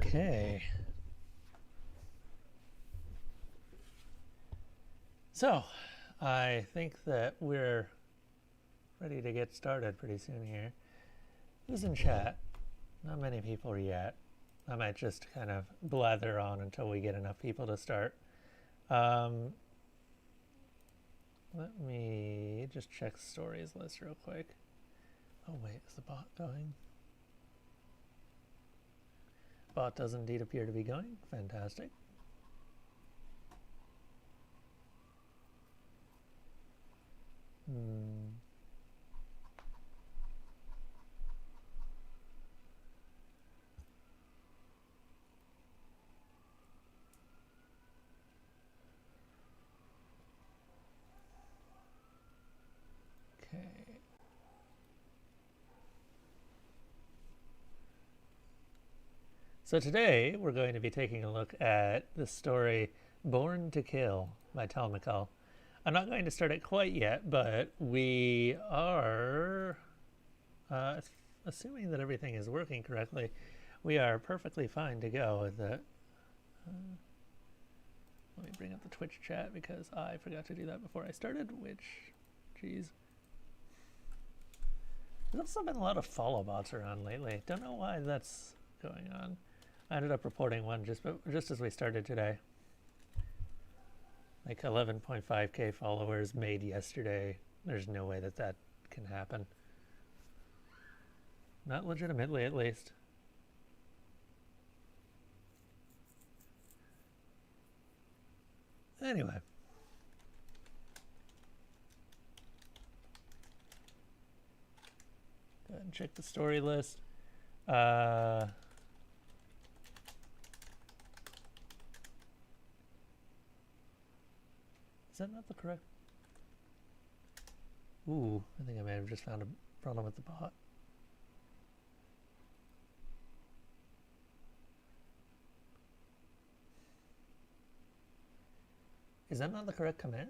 Okay. So, I think that we're ready to get started pretty soon here. Who's in chat? Not many people yet. I might just kind of blather on until we get enough people to start Um, let me just check stories list real quick. Oh wait, is the bot going? Bot does indeed appear to be going. Fantastic. Okay. So today we're going to be taking a look at the story Born to Kill by Tal McCall. I'm not going to start it quite yet, but we are, assuming that everything is working correctly, we are perfectly fine to go with it. Let me bring up the Twitch chat because I forgot to do that before I started, which, geez. There's also been a lot of follow bots around lately. Don't know why that's going on. I ended up reporting one just as we started today. Like 11.5k followers made yesterday. There's no way that that can happen. Not legitimately, at least. Anyway. Go ahead and check the story list. Is that not the correct? Ooh, I think I may have just found a problem with the bot. Is that not the correct command?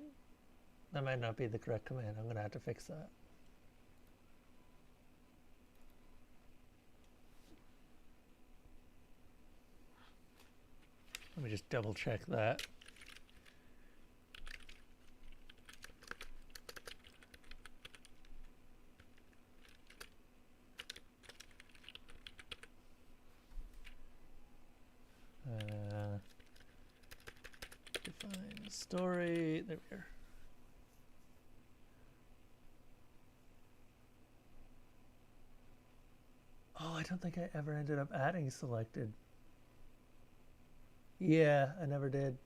That might not be the correct command. I'm going to have to fix that. Let me just double check that. Define story. There we are. Oh, I don't think I ever ended up adding selected. Yeah, I never did.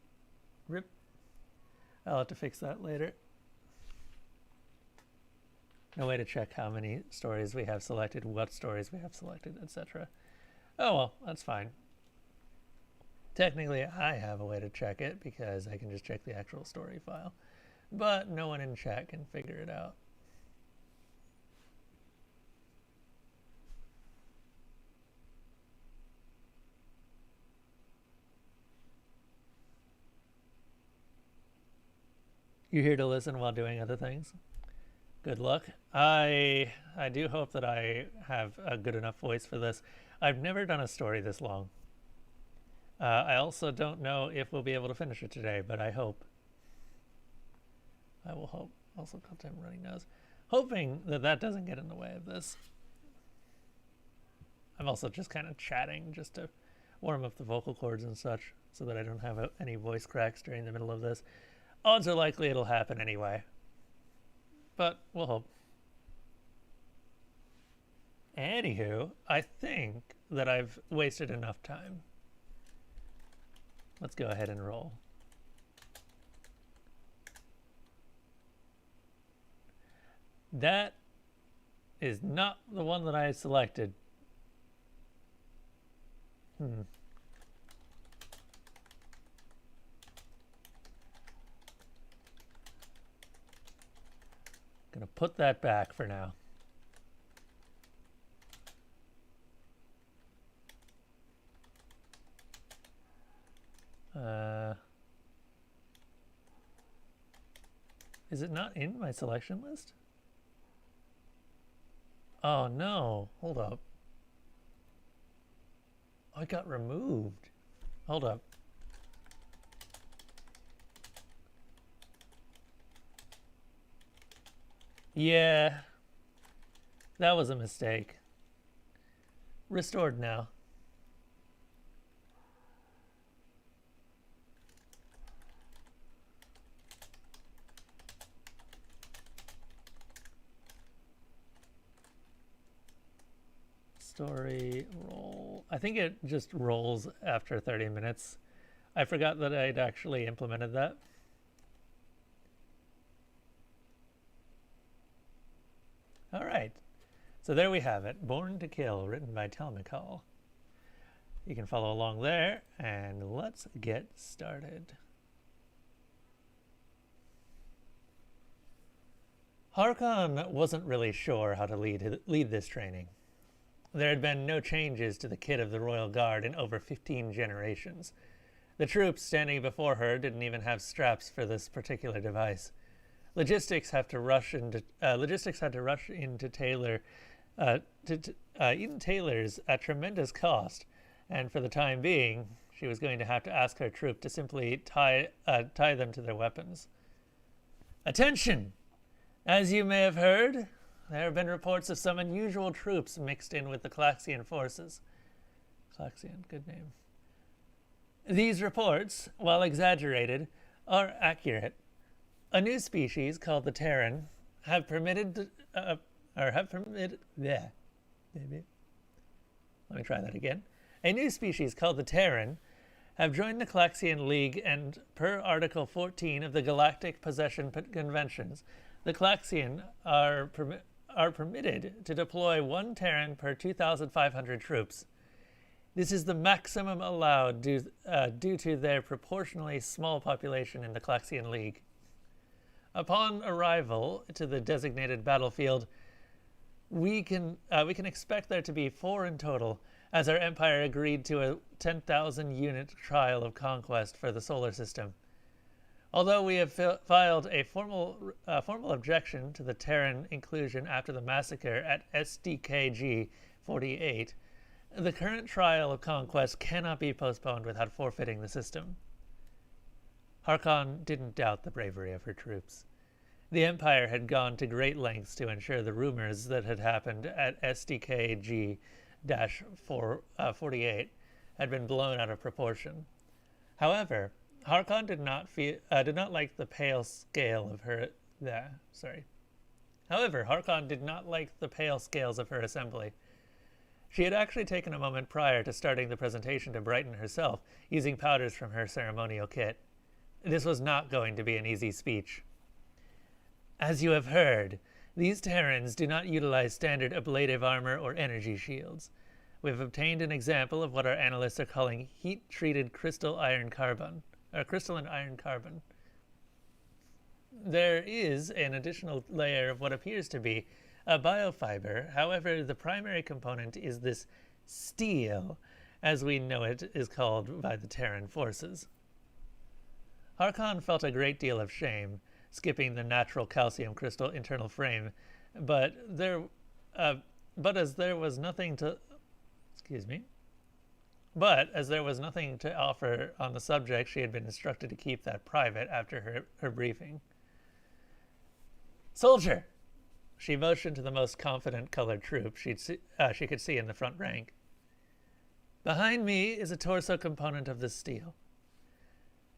Rip. I'll have to fix that later. No way to check how many stories we have selected, what stories we have selected, etc. Oh well, that's fine. Technically, I have a way to check it because I can just check the actual story file. But no one in chat can figure it out. You're here to listen while doing other things? Good luck. I do hope that I have a good enough voice for this. I've never done a story this long. I also don't know if we'll be able to finish it today, but I hope. I will hope. Also, content running nose. Hoping that that doesn't get in the way of this. I'm also just kind of chatting just to warm up the vocal cords and such so that I don't have any voice cracks during the middle of this. Odds are likely it'll happen anyway. But we'll hope. Anywho, I think that I've wasted enough time. Let's go ahead and roll. That is not the one that I selected. Gonna put that back for now. Is it not in my selection list? Oh no, hold up. Oh, it got removed. Hold up. Yeah, that was a mistake. Restored now. story roll. I think it just rolls after 30 minutes. I forgot that I'd actually implemented that. All right. So there we have it. Born to Kill, written by Tel McCall. You can follow along there, and let's get started. Harkon wasn't really sure how to lead this training. There had been no changes to the kit of the Royal Guard in over 15 generations. The troops standing before her didn't even have straps for this particular device. Logistics had to rush into Eden Taylor's at tremendous cost, and for the time being, she was going to have to ask her troop to simply tie them to their weapons. Attention! As you may have heard, there have been reports of some unusual troops mixed in with the Klaxian forces. Klaxian, good name. These reports, while exaggerated, are accurate. A new species called the Terran have permitted. Yeah, maybe. Let me try that again. A new species called the Terran have joined the Klaxian League, and per Article 14 of the Galactic Possession Conventions, the Klaxian are permitted to deploy one Terran per 2,500 troops. This is the maximum allowed due to their proportionally small population in the Klaxian League. Upon arrival to the designated battlefield, we can expect there to be 4 in total, as our Empire agreed to a 10,000 unit trial of conquest for the solar system. Although we have filed a formal objection to the Terran inclusion after the massacre at SDKG 48, the current trial of conquest cannot be postponed without forfeiting the system. Harkon didn't doubt the bravery of her troops. The Empire had gone to great lengths to ensure the rumors that had happened at SDKG-48 had been blown out of proportion. However, Harkon did not like the pale scales of her assembly. She had actually taken a moment prior to starting the presentation to brighten herself, using powders from her ceremonial kit. This was not going to be an easy speech. As you have heard, these Terrans do not utilize standard ablative armor or energy shields. We have obtained an example of what our analysts are calling heat-treated crystalline iron carbon. There is an additional layer of what appears to be a biofiber. However, the primary component is this steel, as we know it is called by the Terran forces. Harkon felt a great deal of shame, skipping the natural calcium crystal internal frame, but as there was nothing to offer on the subject, she had been instructed to keep that private after her briefing. Soldier! She motioned to the most confident colored troop she could see in the front rank. Behind me is a torso component of this steel.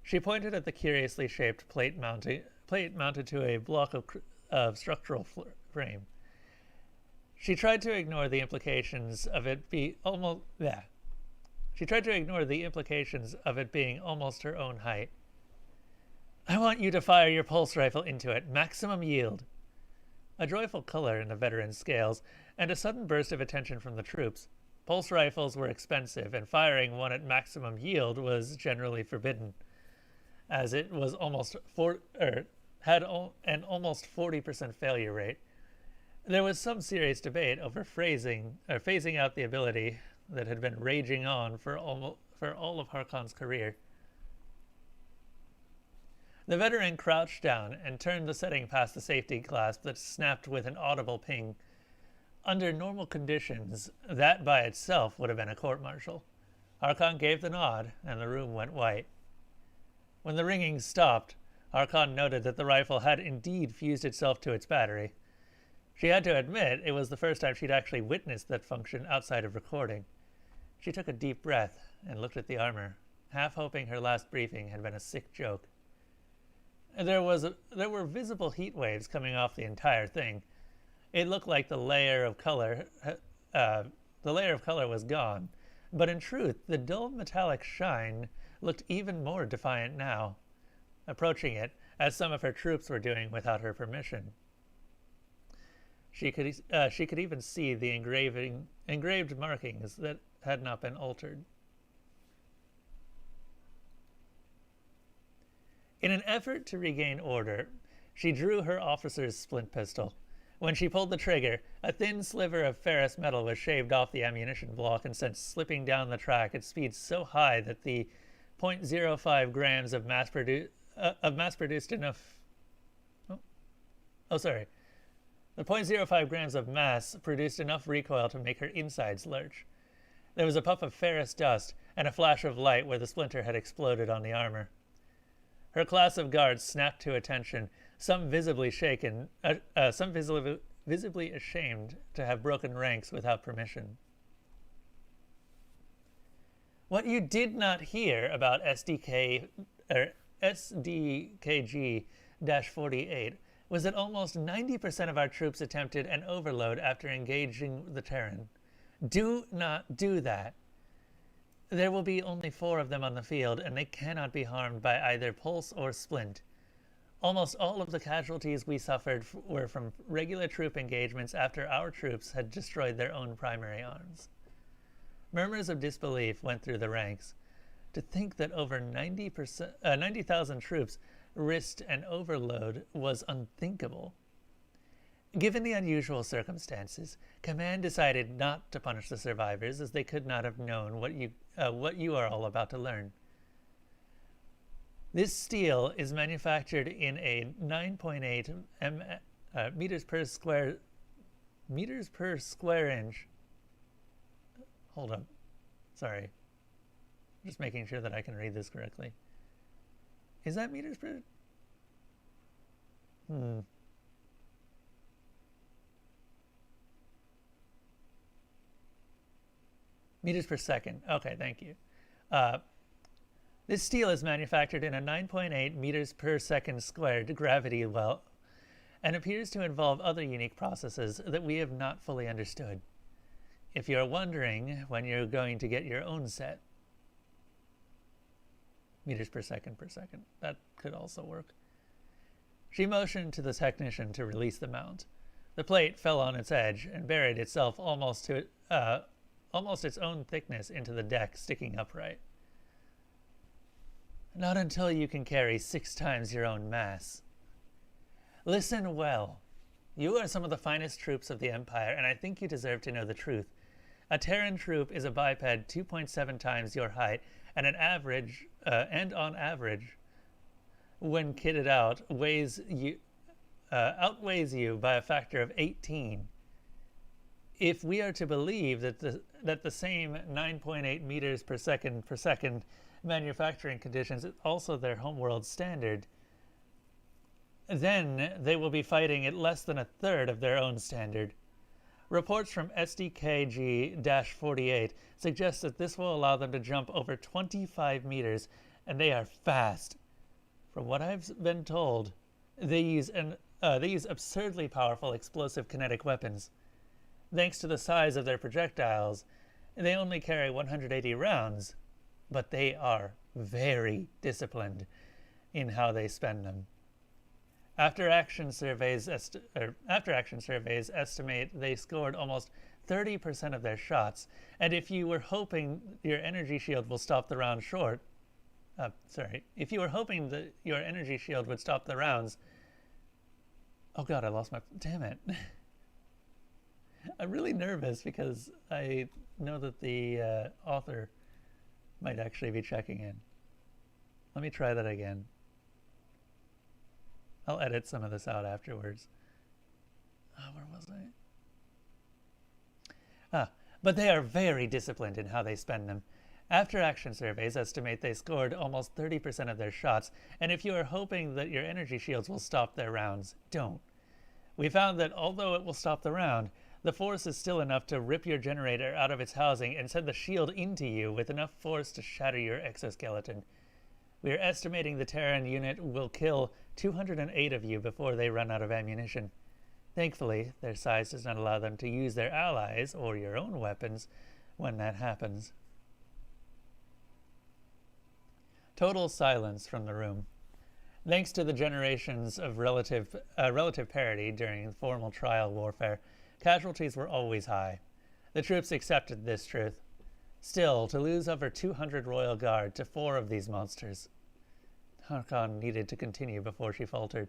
She pointed at the curiously shaped plate mounted to a block of structural frame. She tried to ignore the implications of it being almost her own height. I want you to fire your pulse rifle into it. Maximum yield. A joyful color in the veteran's scales, and a sudden burst of attention from the troops. Pulse rifles were expensive, and firing one at maximum yield was generally forbidden, as it was had an almost 40% failure rate. There was some serious debate over phasing out the ability that had been raging on for all of Harkon's career. The veteran crouched down and turned the setting past the safety clasp that snapped with an audible ping. Under normal conditions, that by itself would have been a court-martial. Harkon gave the nod, and the room went white. When the ringing stopped, Harkon noted that the rifle had indeed fused itself to its battery. She had to admit it was the first time she'd actually witnessed that function outside of recording. She took a deep breath and looked at the armor, half hoping her last briefing had been a sick joke. There were visible heat waves coming off the entire thing. It looked like the layer of color The layer of color was gone, but in truth, the dull metallic shine looked even more defiant now, approaching it, as some of her troops were doing without her permission. She could even see the engraved markings that had not been altered. In an effort to regain order, she drew her officer's splint pistol. When she pulled the trigger, a thin sliver of ferrous metal was shaved off the ammunition block and sent slipping down the track at speeds so high that the 0.05 grams of mass-produced enough... The 0.05 grams of mass produced enough recoil to make her insides lurch. There was a puff of ferrous dust and a flash of light where the splinter had exploded on the armor. Her class of guards snapped to attention, some visibly shaken, some visibly ashamed to have broken ranks without permission. What you did not hear about SDKG-48 was that almost 90% of our troops attempted an overload after engaging the Terran. Do not do that. There will be only 4 of them on the field, and they cannot be harmed by either pulse or splint. Almost all of the casualties we suffered were from regular troop engagements after our troops had destroyed their own primary arms. Murmurs of disbelief went through the ranks. To think that over 90,000 troops risked an overload was unthinkable. Given the unusual circumstances, Command decided not to punish the survivors, as they could not have known what you are all about to learn. This steel is manufactured in a 9.8 meters per square inch. Hold up. Sorry. Just making sure that I can read this correctly. Is that meters per? Meters per second. Okay, thank you. This steel is manufactured in a 9.8 meters per second squared gravity well and appears to involve other unique processes that we have not fully understood. If you're wondering when you're going to get your own set, meters per second, that could also work. She motioned to the technician to release the mount. The plate fell on its edge and buried itself almost its own thickness into the deck, sticking upright. Not until you can carry 6 times your own mass. Listen well. You are some of the finest troops of the Empire, and I think you deserve to know the truth. A Terran troop is a biped 2.7 times your height, and on average, when kitted out, outweighs you by a factor of 18. If we are to believe that the same 9.8 meters per second manufacturing conditions is also their homeworld standard, then they will be fighting at less than a third of their own standard. Reports from SDKG-48 suggest that this will allow them to jump over 25 meters, and they are fast. From what I've been told, they use absurdly powerful explosive kinetic weapons. Thanks to the size of their projectiles, they only carry 180 rounds, but they are very disciplined in how they spend them. After action surveys estimate they scored almost 30% of their shots, and if you were hoping your energy shield will stop the round short, if you were hoping that your energy shield would stop the rounds, oh god, I lost my, damn it. I'm really nervous because I know that the author might actually be checking in. Let me try that again. I'll edit some of this out afterwards. Where was I? But they are very disciplined in how they spend them. After-action surveys estimate they scored almost 30% of their shots, and if you are hoping that your energy shields will stop their rounds, don't. We found that although it will stop the round, the force is still enough to rip your generator out of its housing and send the shield into you with enough force to shatter your exoskeleton. We are estimating the Terran unit will kill 208 of you before they run out of ammunition. Thankfully, their size does not allow them to use their allies or your own weapons when that happens. Total silence from the room. Thanks to the generations of relative parity during formal trial warfare, casualties were always high. The troops accepted this truth. Still, to lose over 200 royal guard to 4 of these monsters. Harkon needed to continue before she faltered.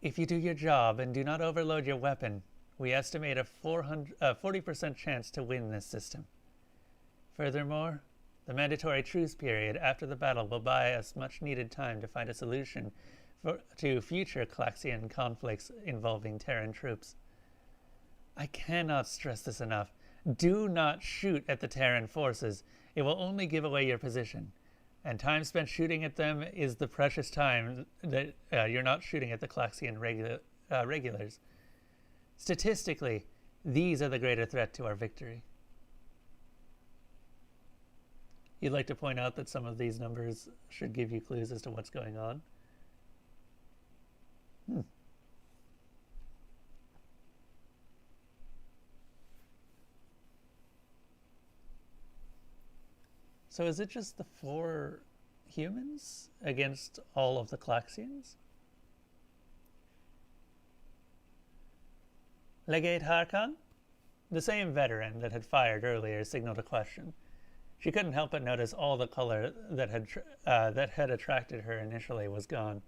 If you do your job and do not overload your weapon, we estimate a 40% chance to win this system. Furthermore, the mandatory truce period after the battle will buy us much needed time to find a solution to future Klaxian conflicts involving Terran troops. I cannot stress this enough. Do not shoot at the Terran forces. It will only give away your position. And time spent shooting at them is the precious time that you're not shooting at the Klaxian regulars. Statistically, these are the greater threat to our victory. You'd like to point out that some of these numbers should give you clues as to what's going on? So is it just the 4 humans against all of the Klaxians? Legate Harkon? The same veteran that had fired earlier signaled a question. She couldn't help but notice all the color that had attracted her initially was gone.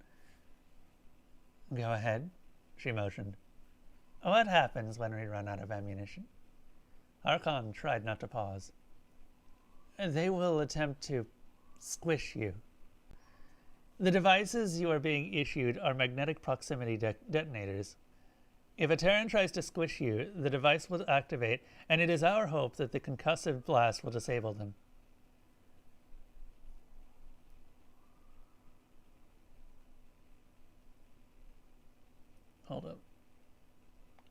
Go ahead, she motioned. What happens when we run out of ammunition? Harkon tried not to pause. They will attempt to squish you. The devices you are being issued are magnetic proximity detonators. If a Terran tries to squish you, the device will activate, and it is our hope that the concussive blast will disable them. Hold up.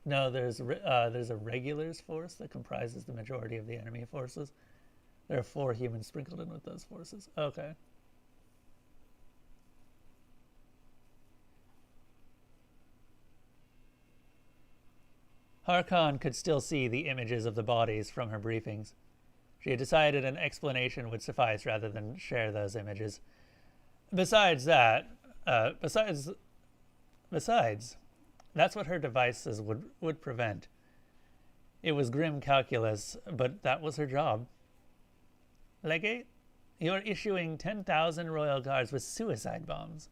No, there's a regulars force that comprises the majority of the enemy forces. There are 4 humans sprinkled in with those forces. Okay. Harkon could still see the images of the bodies from her briefings. She had decided an explanation would suffice rather than share those images. Besides, that's what her devices would prevent. It was grim calculus, but that was her job. Legate, you are issuing 10,000 royal guards with suicide bombs.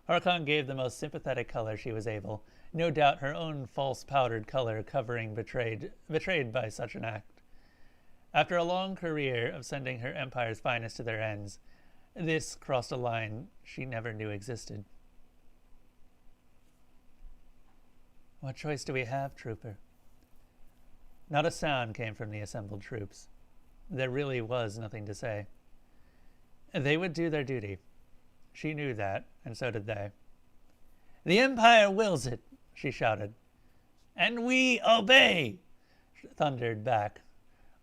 Harkon gave the most sympathetic color she was able, no doubt her own false powdered color covering betrayed by such an act. After a long career of sending her empire's finest to their ends, this crossed a line she never knew existed. What choice do we have, trooper? Not a sound came from the assembled troops. There really was nothing to say. They would do their duty. She knew that, and so did they. The Empire wills it, she shouted. And we obey, thundered back,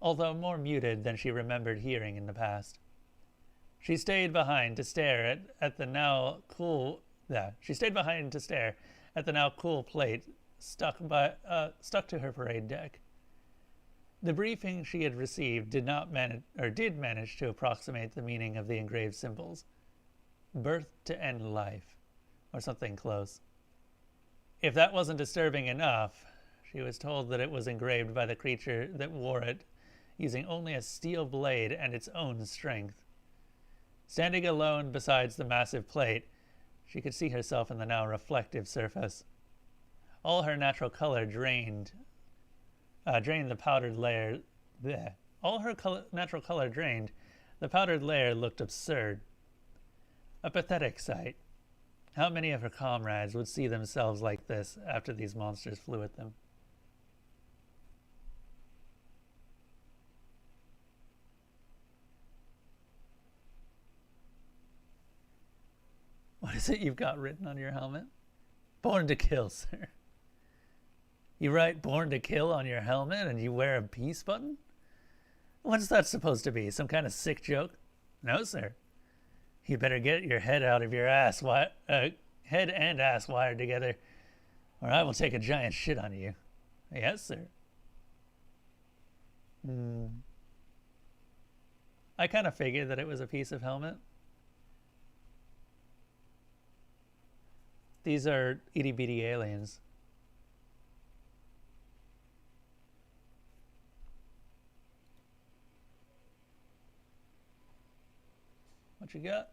although more muted than she remembered hearing in the past. She stayed behind to stare at the now cool plate stuck to her parade deck. The briefing she had received did manage to approximate the meaning of the engraved symbols. Birth to end life, or something close. If that wasn't disturbing enough, she was told that it was engraved by the creature that wore it, using only a steel blade and its own strength. Standing alone besides the massive plate, she could see herself in the now reflective surface. All her natural color drained the powdered layer. Bleh. All her natural color drained, the powdered layer looked absurd. A pathetic sight. How many of her comrades would see themselves like this after these monsters flew at them? What is it you've got written on your helmet? Born to kill, sir. You write born to kill on your helmet and you wear a peace button? What's that supposed to be? Some kind of sick joke? No, sir. You better get your head out of your ass, head and ass wired together. or I will take a giant shit on you. Yes, sir. I kind of figured that it was a piece of helmet. These are itty bitty aliens. What you got?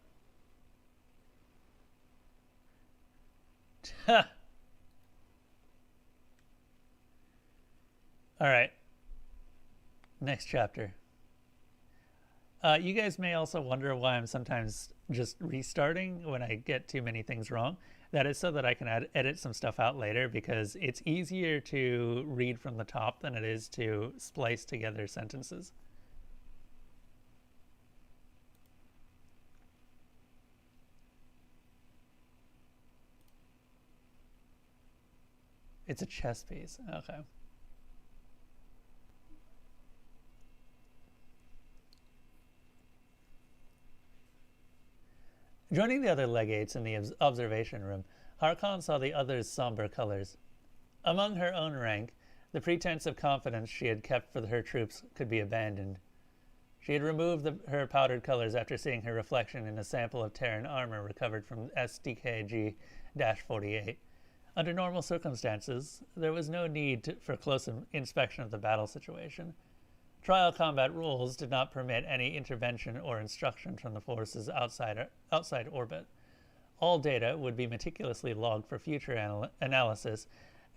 All right. Next chapter. You guys may also wonder why I'm sometimes just restarting when I get too many things wrong. That is so that I can edit some stuff out later, because it's easier to read from the top than it is to splice together sentences. It's a chess piece. Okay. Joining the other legates in the observation room, Harkon saw the others' somber colors. Among her own rank, the pretense of confidence she had kept for her troops could be abandoned. She had removed her powdered colors after seeing her reflection in a sample of Terran armor recovered from SDKG-48. Under normal circumstances, there was no need for close inspection of the battle situation. Trial combat rules did not permit any intervention or instruction from the forces outside orbit. All data would be meticulously logged for future analysis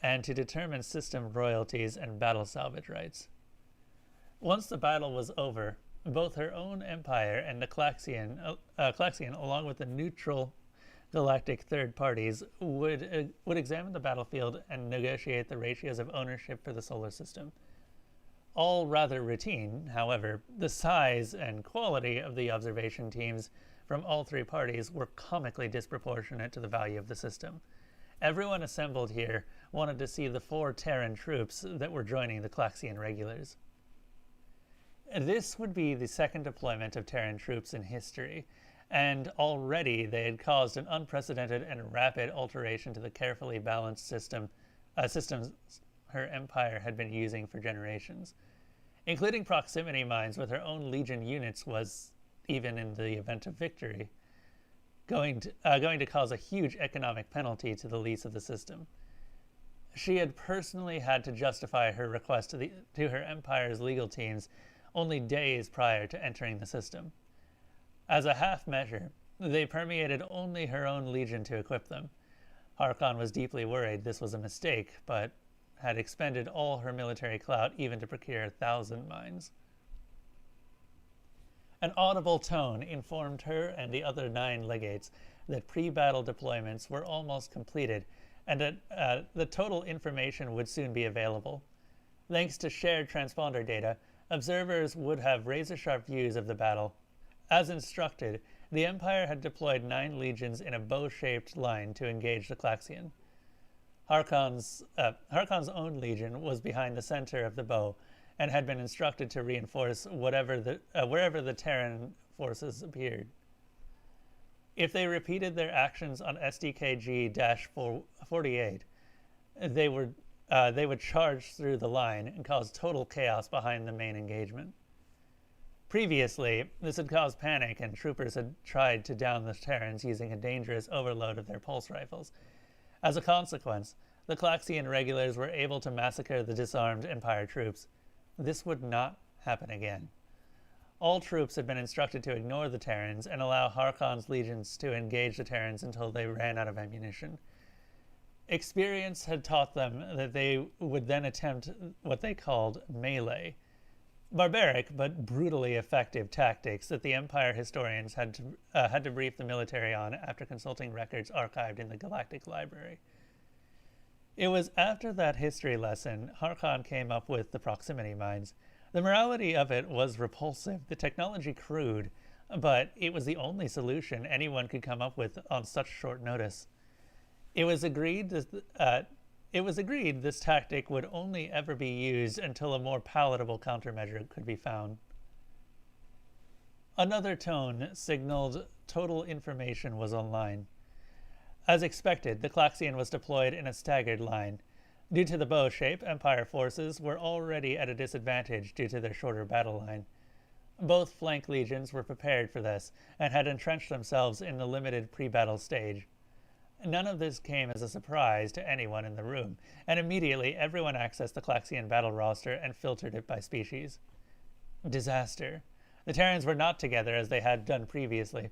and to determine system royalties and battle salvage rights. Once the battle was over, both her own empire and the Klaxian, along with the neutral galactic third parties, would examine the battlefield and negotiate the ratios of ownership for the solar system. All rather routine, however, the size and quality of the observation teams from all three parties were comically disproportionate to the value of the system. Everyone assembled here wanted to see the 4 Terran troops that were joining the Klaxian regulars. This would be the second deployment of Terran troops in history, and already they had caused an unprecedented and rapid alteration to the carefully balanced systems her empire had been using for generations. Including proximity mines with her own Legion units was, even in the event of victory, going to cause a huge economic penalty to the lease of the system. She had personally had to justify her request to her empire's legal teams only days prior to entering the system. As a half measure, they permeated only her own Legion to equip them. Harkon was deeply worried this was a mistake, but had expended all her military clout even to procure 1,000 mines. An audible tone informed her and the other 9 legates that pre-battle deployments were almost completed and that the total information would soon be available. Thanks to shared transponder data, observers would have razor-sharp views of the battle. As instructed, the Empire had deployed 9 legions in a bow-shaped line to engage the Klaxian. Harkon's own legion was behind the center of the bow and had been instructed to reinforce wherever the Terran forces appeared. If they repeated their actions on SDKG-48, they would charge through the line and cause total chaos behind the main engagement. Previously, this had caused panic, and troopers had tried to down the Terrans using a dangerous overload of their pulse rifles. As a consequence, the Klaxian regulars were able to massacre the disarmed Empire troops. This would not happen again. All troops had been instructed to ignore the Terrans and allow Harkon's legions to engage the Terrans until they ran out of ammunition. Experience had taught them that they would then attempt what they called melee. Barbaric but brutally effective tactics that the Empire historians had to brief the military on after consulting records archived in the Galactic Library. It was after that history lesson Harkon came up with the proximity mines. The morality of it was repulsive, the technology crude, but it was the only solution anyone could come up with on such short notice. It was agreed this tactic would only ever be used until a more palatable countermeasure could be found. Another tone signaled total information was online. As expected, the Klaxion was deployed in a staggered line. Due to the bow shape, Empire forces were already at a disadvantage due to their shorter battle line. Both flank legions were prepared for this and had entrenched themselves in the limited pre-battle stage. None of this came as a surprise to anyone in the room, and immediately everyone accessed the Klaxion battle roster and filtered it by species. Disaster. The Terrans were not together as they had done previously.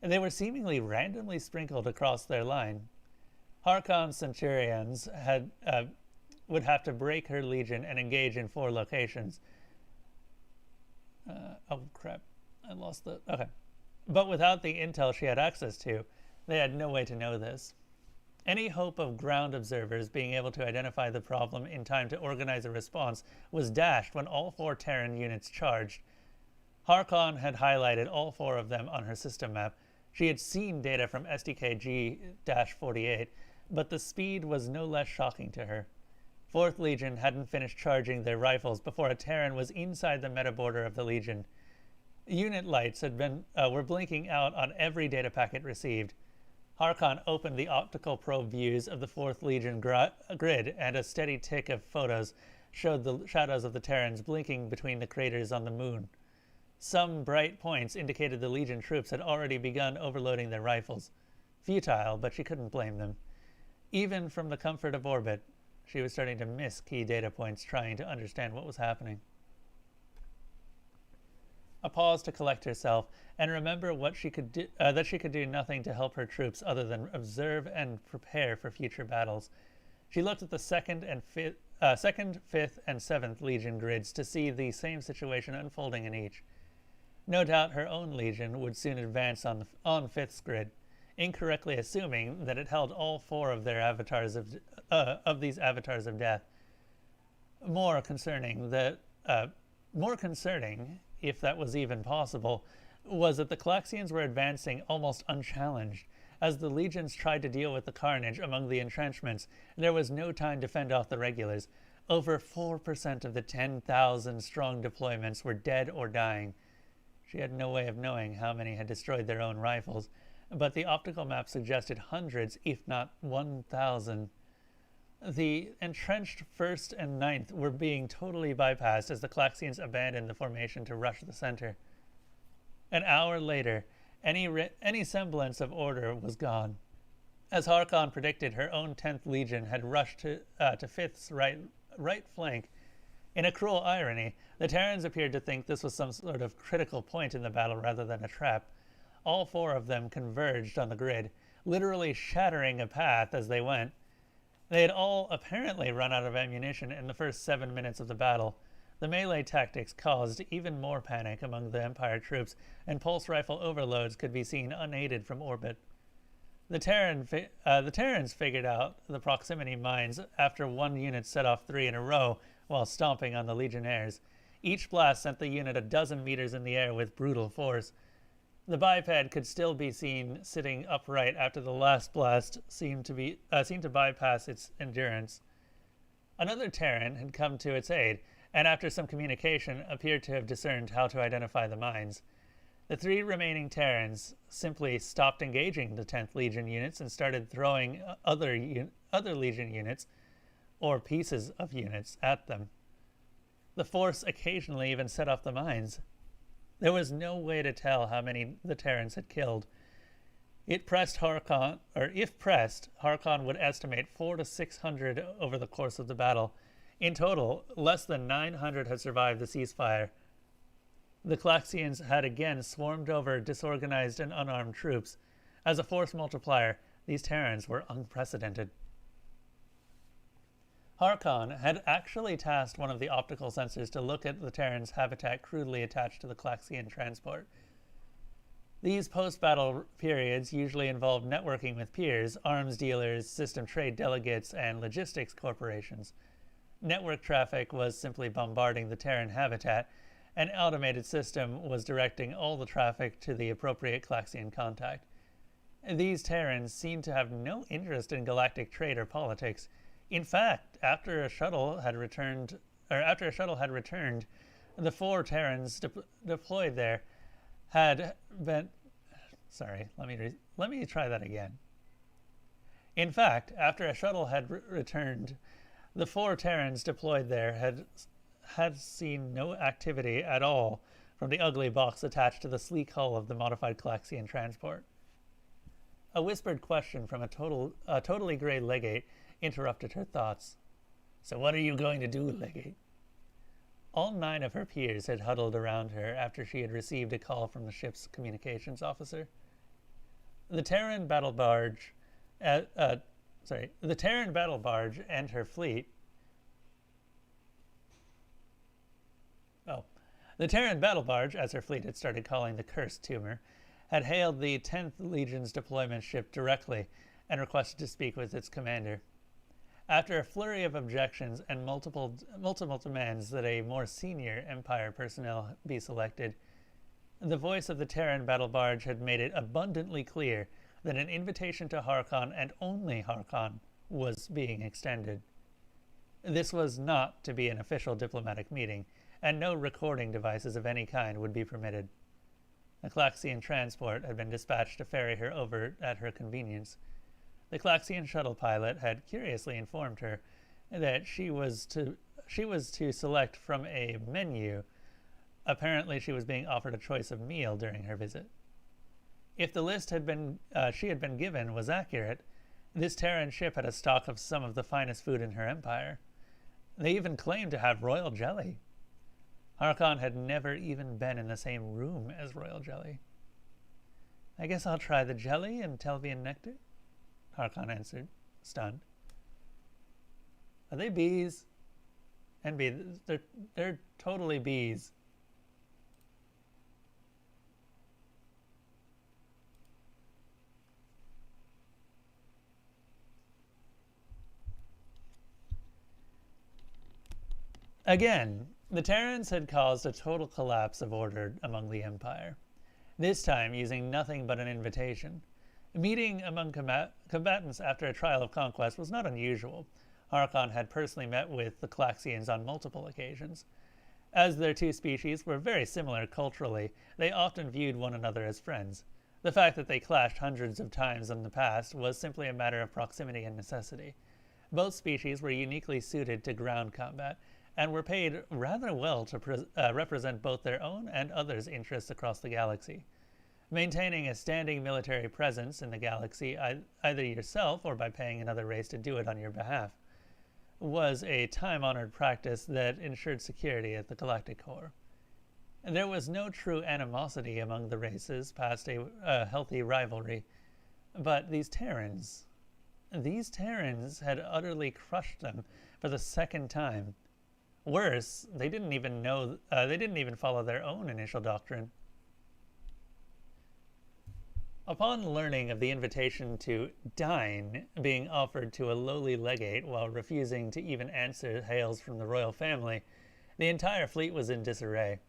They were seemingly randomly sprinkled across their line. Harkon's Centurions would have to break her legion and engage in 4 locations. Oh crap, I lost the... Okay. But without the intel she had access to, they had no way to know this. Any hope of ground observers being able to identify the problem in time to organize a response was dashed when all 4 Terran units charged. Harkon had highlighted all 4 of them on her system map. She had seen data from SDKG-48, but the speed was no less shocking to her. 4th Legion hadn't finished charging their rifles before a Terran was inside the meta border of the Legion. Unit lights were blinking out on every data packet received. Harkon opened the optical probe views of the 4th Legion grid, and a steady tick of photos showed the shadows of the Terrans blinking between the craters on the moon. Some bright points indicated the Legion troops had already begun overloading their rifles. Futile, but she couldn't blame them. Even from the comfort of orbit, she was starting to miss key data points trying to understand what was happening. A pause to collect herself and remember what she could do, that she could do nothing to help her troops other than observe and prepare for future battles. She looked at the 2nd, 5th, and 7th Legion grids to see the same situation unfolding in each. No doubt her own Legion would soon advance on 5th's grid, incorrectly assuming that it held all 4 of their avatars of these avatars of death. More concerning, if that was even possible, was that the Klaxians were advancing almost unchallenged. As the legions tried to deal with the carnage among the entrenchments, there was no time to fend off the regulars. Over 4% of the 10,000-strong deployments were dead or dying. She had no way of knowing how many had destroyed their own rifles, but the optical map suggested hundreds, if not 1,000. The entrenched 1st and 9th were being totally bypassed as the Klaxians abandoned the formation to rush the center. An hour later, any semblance of order was gone. As Harkon predicted, her own 10th Legion had rushed to 5th's right flank. In a cruel irony, the Terrans appeared to think this was some sort of critical point in the battle rather than a trap. All 4 of them converged on the grid, literally shattering a path as they went. They had all apparently run out of ammunition in the first 7 minutes of the battle. The melee tactics caused even more panic among the Empire troops, and pulse rifle overloads could be seen unaided from orbit. The Terrans figured out the proximity mines after one unit set off 3 in a row while stomping on the Legionnaires. Each blast sent the unit a dozen meters in the air with brutal force. The biped could still be seen sitting upright after the last blast seemed to bypass its endurance. Another Terran had come to its aid, and after some communication appeared to have discerned how to identify the mines. The 3 remaining Terrans simply stopped engaging the 10th Legion units and started throwing other Legion units, or pieces of units, at them. The force occasionally even set off the mines. There was no way to tell how many the Terrans had killed. If pressed, Harkon would estimate 400 to 600 over the course of the battle. In total, less than 900 had survived the ceasefire. The Klaxians had again swarmed over disorganized and unarmed troops. As a force multiplier, these Terrans were unprecedented. Harkon had actually tasked one of the optical sensors to look at the Terran's habitat crudely attached to the Klaxian transport. These post-battle periods usually involved networking with peers, arms dealers, system trade delegates, and logistics corporations. Network traffic was simply bombarding the Terran habitat. An automated system was directing all the traffic to the appropriate Klaxian contact. These Terrans seemed to have no interest in galactic trade or politics. In fact, after a shuttle had returned, the 4 Terrans deployed there had been. Sorry, let me try that again. In fact, after a shuttle had returned, the 4 Terrans deployed there had seen no activity at all from the ugly box attached to the sleek hull of the modified Calaxian transport. A whispered question from a totally gray legate interrupted her thoughts. "So what are you going to do, legate?" All 9 of her peers had huddled around her after she had received a call from the ship's communications officer. The Terran battle barge, the Terran battle barge and her fleet. The Terran battle barge, as her fleet had started calling the Cursed Tumor, had hailed the 10th Legion's deployment ship directly and requested to speak with its commander. After a flurry of objections and multiple demands that a more senior Empire personnel be selected, the voice of the Terran battle barge had made it abundantly clear that an invitation to Harkon, and only Harkon, was being extended. This was not to be an official diplomatic meeting, and no recording devices of any kind would be permitted. The Calaxian transport had been dispatched to ferry her over at her convenience. The Calaxian shuttle pilot had curiously informed her that she was to select from a menu. Apparently, she was being offered a choice of meal during her visit. If the list she had been given was accurate, this Terran ship had a stock of some of the finest food in her empire. They even claimed to have royal jelly. Harkon had never even been in the same room as royal jelly. "I guess I'll try the jelly and Telvian nectar," Harkon answered, stunned. "Are they bees?" NB, they're totally bees. Again, the Terrans had caused a total collapse of order among the Empire, this time using nothing but an invitation. Meeting among combatants after a trial of conquest was not unusual. Harkon had personally met with the Calaxians on multiple occasions. As their 2 species were very similar culturally, they often viewed one another as friends. The fact that they clashed hundreds of times in the past was simply a matter of proximity and necessity. Both species were uniquely suited to ground combat, and were paid rather well to represent both their own and others' interests across the galaxy. Maintaining a standing military presence in the galaxy, either yourself or by paying another race to do it on your behalf, was a time-honored practice that ensured security at the Galactic Core. There was no true animosity among the races past a healthy rivalry, but these Terrans had utterly crushed them for the second time. Worse, they didn't even follow their own initial doctrine. Upon learning of the invitation to dine being offered to a lowly legate while refusing to even answer hails from the royal family, the entire fleet was in disarray.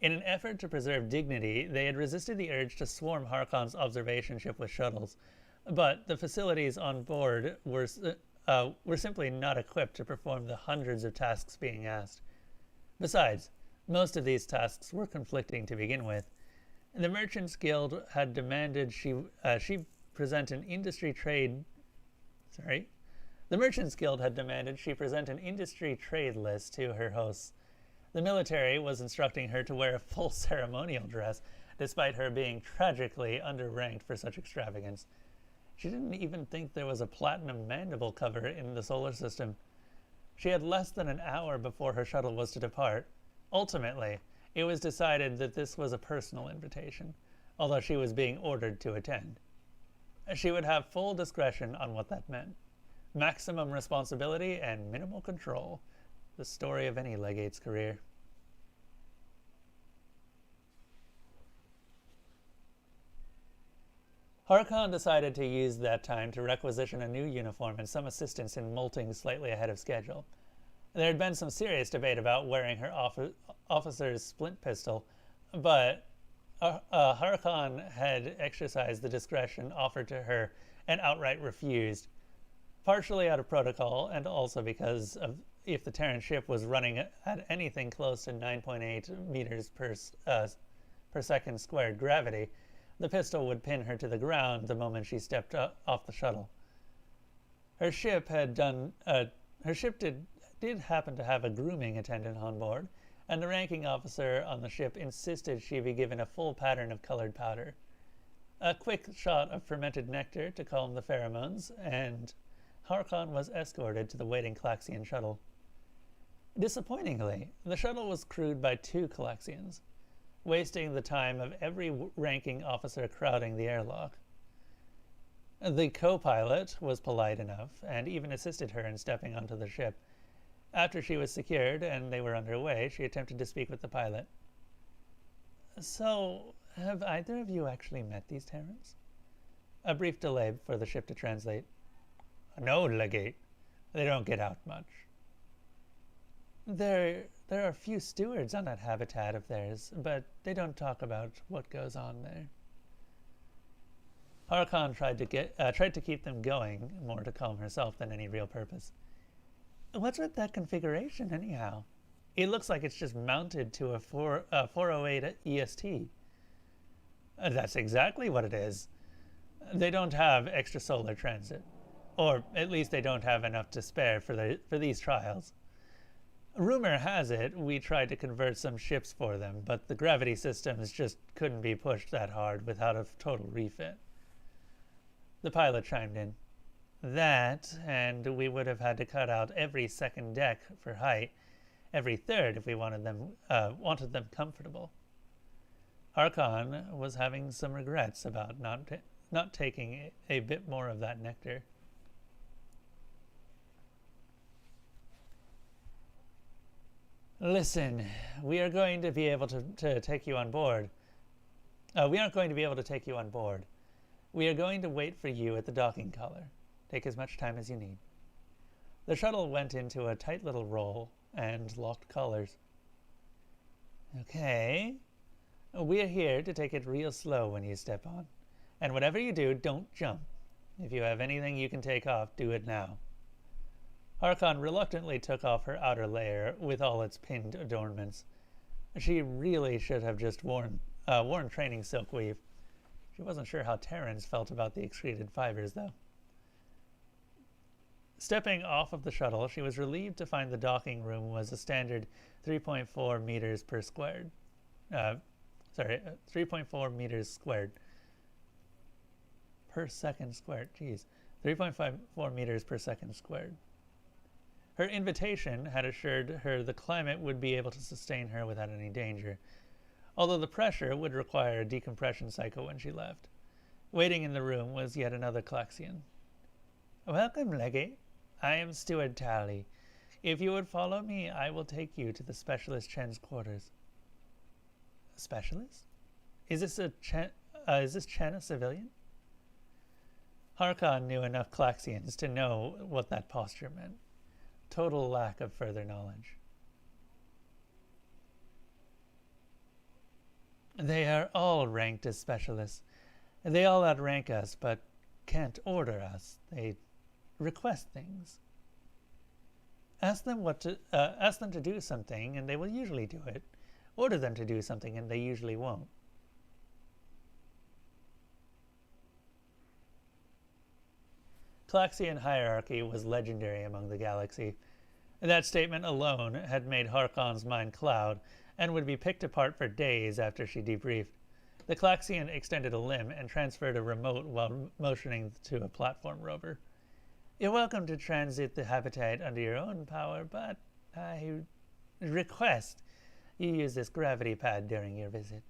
In an effort to preserve dignity, they had resisted the urge to swarm Harkon's observation ship with shuttles, but the facilities on board were simply not equipped to perform the hundreds of tasks being asked. Besides, most of these tasks were conflicting to begin with. The Merchants Guild had demanded she present an industry trade list to her hosts. The military was instructing her to wear a full ceremonial dress, despite her being tragically underranked for such extravagance. She didn't even think there was a platinum mandible cover in the solar system. She had less than an hour before her shuttle was to depart. Ultimately, it was decided that this was a personal invitation, although she was being ordered to attend. She would have full discretion on what that meant. Maximum responsibility and minimal control. The story of any legate's career. Harkon decided to use that time to requisition a new uniform and some assistance in molting slightly ahead of schedule. There had been some serious debate about wearing her officer's splint pistol, but Harkon had exercised the discretion offered to her and outright refused, partially out of protocol and also because of if the Terran ship was running at anything close to 9.8 meters per second squared gravity, the pistol would pin her to the ground the moment she stepped off the shuttle. Her ship had done. Her ship did happen to have a grooming attendant on board, and the ranking officer on the ship insisted she be given a full pattern of colored powder. A quick shot of fermented nectar to calm the pheromones, and Harkon was escorted to the waiting Calaxian shuttle. Disappointingly, the shuttle was crewed by 2 Calaxians, wasting the time of every ranking officer crowding the airlock. The co-pilot was polite enough and even assisted her in stepping onto the ship. After she was secured and they were underway, she attempted to speak with the pilot. "So, have either of you actually met these Terrans?" A brief delay for the ship to translate. "No, Legate. They don't get out much." There are a few stewards on that habitat of theirs, but they don't talk about what goes on there." Harkon tried to keep them going, more to calm herself than any real purpose. "What's with that configuration, anyhow? It looks like it's just mounted to a 408 EST. "That's exactly what it is. They don't have extrasolar transit. Or at least they don't have enough to spare for these trials. Rumor has it we tried to convert some ships for them, but the gravity systems just couldn't be pushed that hard without a total refit." The pilot chimed in. "That, and we would have had to cut out every second deck for height, every third if we wanted them comfortable." Harkon was having some regrets about not taking a bit more of that nectar. "Listen, we are going to be able to take you on board. We aren't going to be able to take you on board. We are going to wait for you at the docking collar. Take as much time as you need." The shuttle went into a tight little roll and locked collars. "Okay. We're here to take it real slow when you step on. And whatever you do, don't jump. If you have anything you can take off, do it now." Harkon reluctantly took off her outer layer with all its pinned adornments. She really should have just worn training silk weave. She wasn't sure how Terrans felt about the excreted fibers, though. Stepping off of the shuttle, she was relieved to find the docking room was a standard 3.4 meters per squared. 3.4 meters squared. Per second squared. Jeez. 3.54 meters per second squared. Her invitation had assured her the climate would be able to sustain her without any danger, although the pressure would require a decompression cycle when she left. Waiting in the room was yet another Calaxian. "Welcome, Legate. I am Steward Tally. If you would follow me, I will take you to the Specialist Chen's quarters." "Specialist? Is this Chen a civilian?" Harkon knew enough Calaxians to know what that posture meant. Total lack of further knowledge. "They are all ranked as specialists. They all outrank us, but can't order us. They request things. Ask them to do something, and they will usually do it. Order them to do something, and they usually won't." Calaxian hierarchy was legendary among the galaxy. That statement alone had made Harkon's mind cloud, and would be picked apart for days after she debriefed. The Calaxian extended a limb and transferred a remote while motioning to a platform rover. "You're welcome to transit the habitat under your own power, but I request you use this gravity pad during your visit."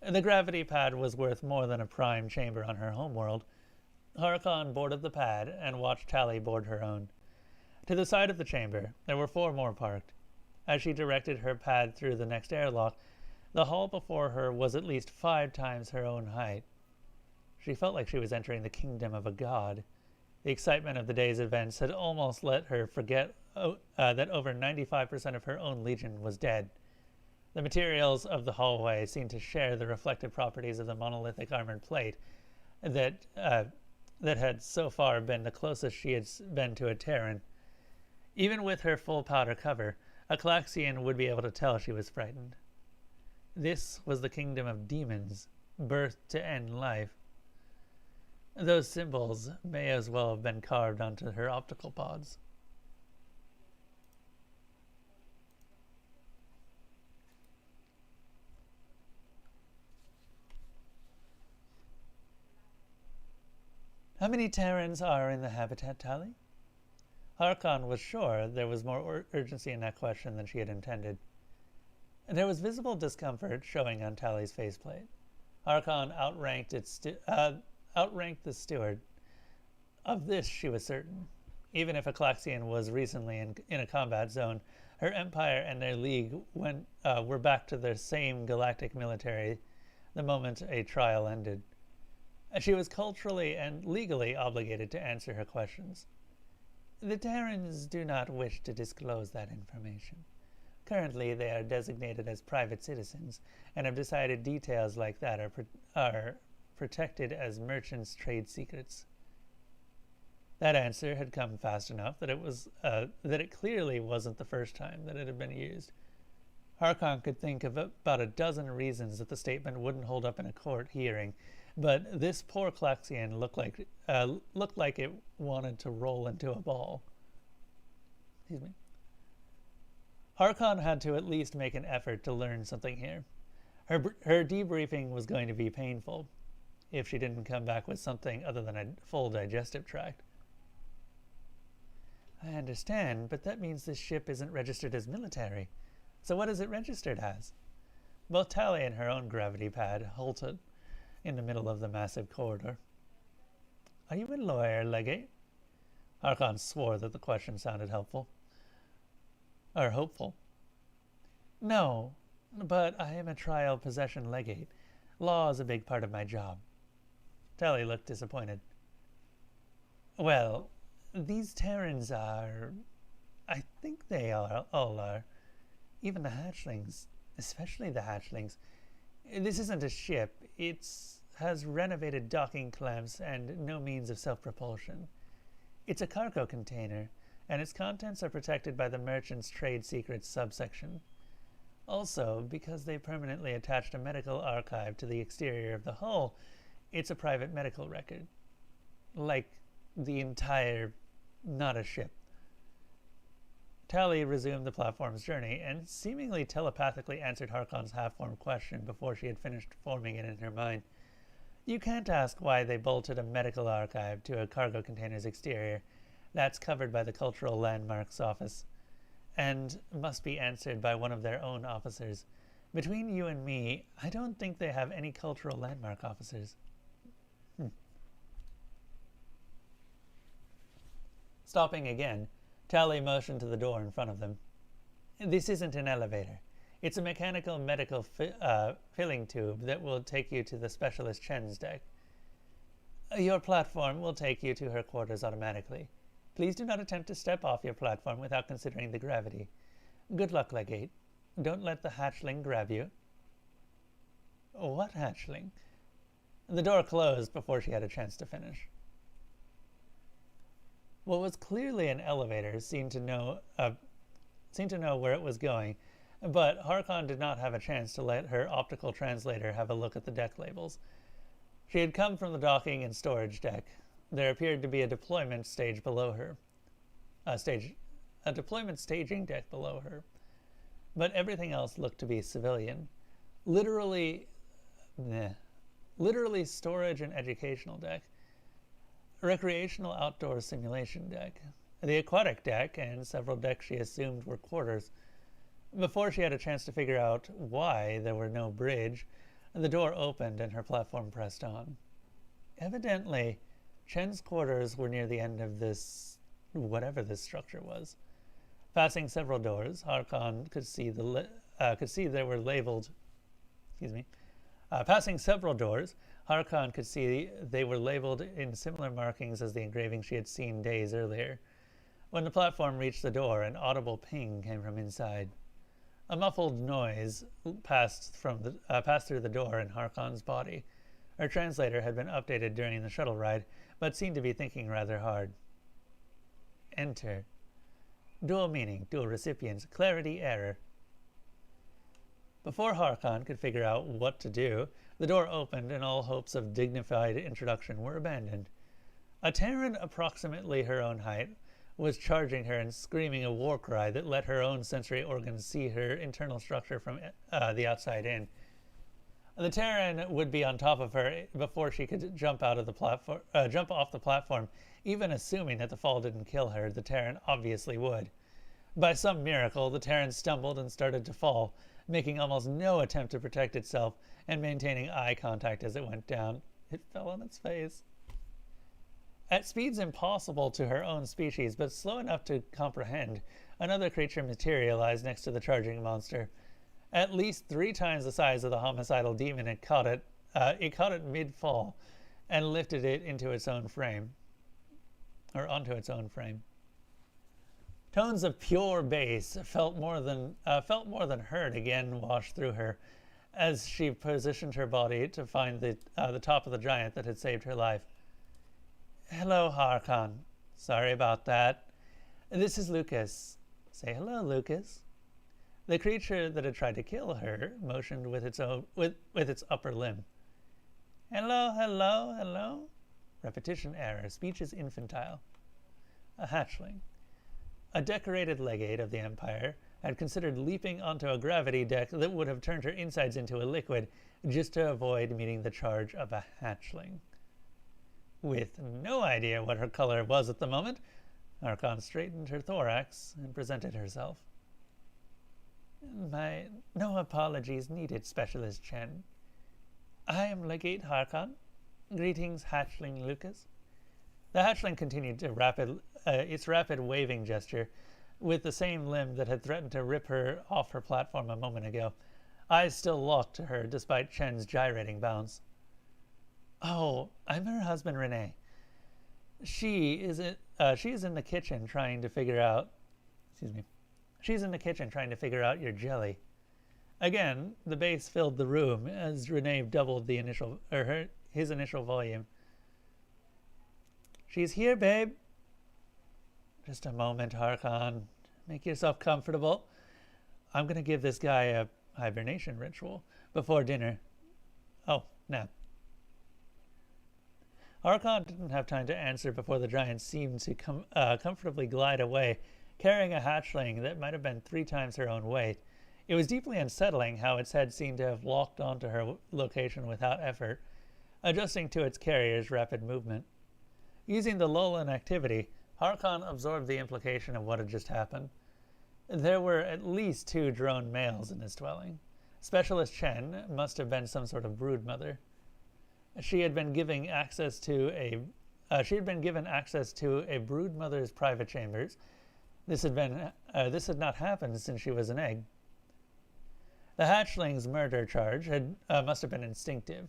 The gravity pad was worth more than a prime chamber on her homeworld. Harkon boarded the pad and watched Tally board her own. To the side of the chamber, there were 4 more parked. As she directed her pad through the next airlock, the hall before her was at least 5 times her own height. She felt like she was entering the kingdom of a god. The excitement of the day's events had almost let her forget that over 95% of her own legion was dead. The materials of the hallway seemed to share the reflective properties of the monolithic armored plate that had so far been the closest she had been to a Terran. Even with her full powder cover, a Calaxian would be able to tell she was frightened. This was the kingdom of demons, birthed to end life. Those symbols may as well have been carved onto her optical pods. How many Terrans are in the habitat, Tali? Harkon was sure there was more urgency in that question than she had intended. There was visible discomfort showing on Tali's faceplate. Harkon outranked the steward. Of this she was certain. Even if a Klaxian was recently in a combat zone, her empire and their league were back to their same galactic military the moment a trial ended. She was culturally and legally obligated to answer her questions. The Terrans do not wish to disclose that information. Currently, they are designated as private citizens and have decided details like that are protected as merchants' trade secrets. That answer had come fast enough that it clearly wasn't the first time that it had been used. Harkon could think of about a dozen reasons that the statement wouldn't hold up in a court hearing, but this poor Klaxian looked like it wanted to roll into a ball. Excuse me. Harkon had to at least make an effort to learn something here. Her debriefing was going to be painful if she didn't come back with something other than a full digestive tract. I understand, but that means this ship isn't registered as military. So what is it registered as? Both Tali and her own gravity pad halted in the middle of the massive corridor. Are you a lawyer, Legate? Harkon swore that the question sounded helpful. Or hopeful. No, but I am a trial possession legate. Law is a big part of my job. Tali looked disappointed. Well, these Terrans are... I think they all are. Even the hatchlings. Especially the hatchlings. This isn't a ship. It has renovated docking clamps and no means of self-propulsion. It's a cargo container, and its contents are protected by the Merchant's Trade Secrets subsection. Also, because they permanently attached a medical archive to the exterior of the hull, it's a private medical record. Like the entire... not a ship. Tali resumed the platform's journey and seemingly telepathically answered Harkon's half-formed question before she had finished forming it in her mind. You can't ask why they bolted a medical archive to a cargo container's exterior. That's covered by the Cultural Landmarks Office, and must be answered by one of their own officers. Between you and me, I don't think they have any cultural landmark officers. Stopping again, Tali motioned to the door in front of them. This isn't an elevator. It's a mechanical medical filling tube that will take you to the specialist Chen's deck. Your platform will take you to her quarters automatically. Please do not attempt to step off your platform without considering the gravity. Good luck, Legate. Don't let the hatchling grab you. What hatchling? The door closed before she had a chance to finish. What was clearly an elevator seemed to know where it was going, but Harkon did not have a chance to let her optical translator have a look at the deck labels. She had come from the docking and storage deck. There appeared to be a deployment stage below her. A deployment staging deck below her. But everything else looked to be civilian. Literally storage and educational deck. Recreational outdoor simulation deck. The aquatic deck and several decks she assumed were quarters. Before she had a chance to figure out why there were no bridge, the door opened and her platform pressed on. Evidently, Chen's quarters were near the end of this, whatever this structure was. Passing several doors, Harkon could see they were labeled. Passing several doors, Harkon could see they were labeled in similar markings as the engraving she had seen days earlier. When the platform reached the door, an audible ping came from inside. A muffled noise passed through the door in Harkon's body. Her translator had been updated during the shuttle ride, but seemed to be thinking rather hard. Enter. Dual meaning, dual recipients, clarity error. Before Harkon could figure out what to do, The door opened, and all hopes of dignified introduction were abandoned. A Terran approximately her own height was charging her and screaming a war cry that let her own sensory organs see her internal structure from the outside in. The Terran would be on top of her before she could jump off the platform. Even assuming that the fall didn't kill her, the Terran obviously would. By some miracle, the Terran stumbled and started to fall, making almost no attempt to protect itself and maintaining eye contact as it went down. It fell on its face. At speeds impossible to her own species, but slow enough to comprehend, another creature materialized next to the charging monster. At least 3 times the size of the homicidal demon had caught it. It caught it mid-fall and lifted it into its own frame, or onto its own frame. Tones of pure bass felt more than heard again wash through her as she positioned her body to find the top of the giant that had saved her life. "Hello, Harkon. Sorry about that. This is Lucas." "Say hello, Lucas." The creature that had tried to kill her motioned with its upper limb. "Hello, hello, hello." Repetition error. Speech is infantile. A hatchling. A decorated legate of the Empire had considered leaping onto a gravity deck that would have turned her insides into a liquid just to avoid meeting the charge of a hatchling. With no idea what her color was at the moment, Harkon straightened her thorax and presented herself. "No apologies needed, Specialist Chen. I am Legate Harkon. Greetings, hatchling Lucas." The hatchling continued its rapid waving gesture with the same limb that had threatened to rip her off her platform a moment ago, eyes still locked to her despite Chen's gyrating bounce. "Oh, I'm her husband, Renee. She is in the kitchen trying to figure out... She's in the kitchen trying to figure out your jelly." Again, the bass filled the room as Renee doubled his initial volume. "She's here, babe." "Just a moment, Harkon. Make yourself comfortable. I'm going to give this guy a hibernation ritual before dinner." "Oh, nap." Harkon didn't have time to answer before the giant seemed to comfortably glide away, carrying a hatchling that might have been 3 times her own weight. It was deeply unsettling how its head seemed to have locked onto her location without effort, adjusting to its carrier's rapid movement. Using the lull in activity, Harkon absorbed the implication of what had just happened. There were at least 2 drone males in his dwelling. Specialist Chen must have been some sort of broodmother. She had been given access to a broodmother's private chambers. This had not happened since she was an egg. The hatchling's murder charge must have been instinctive.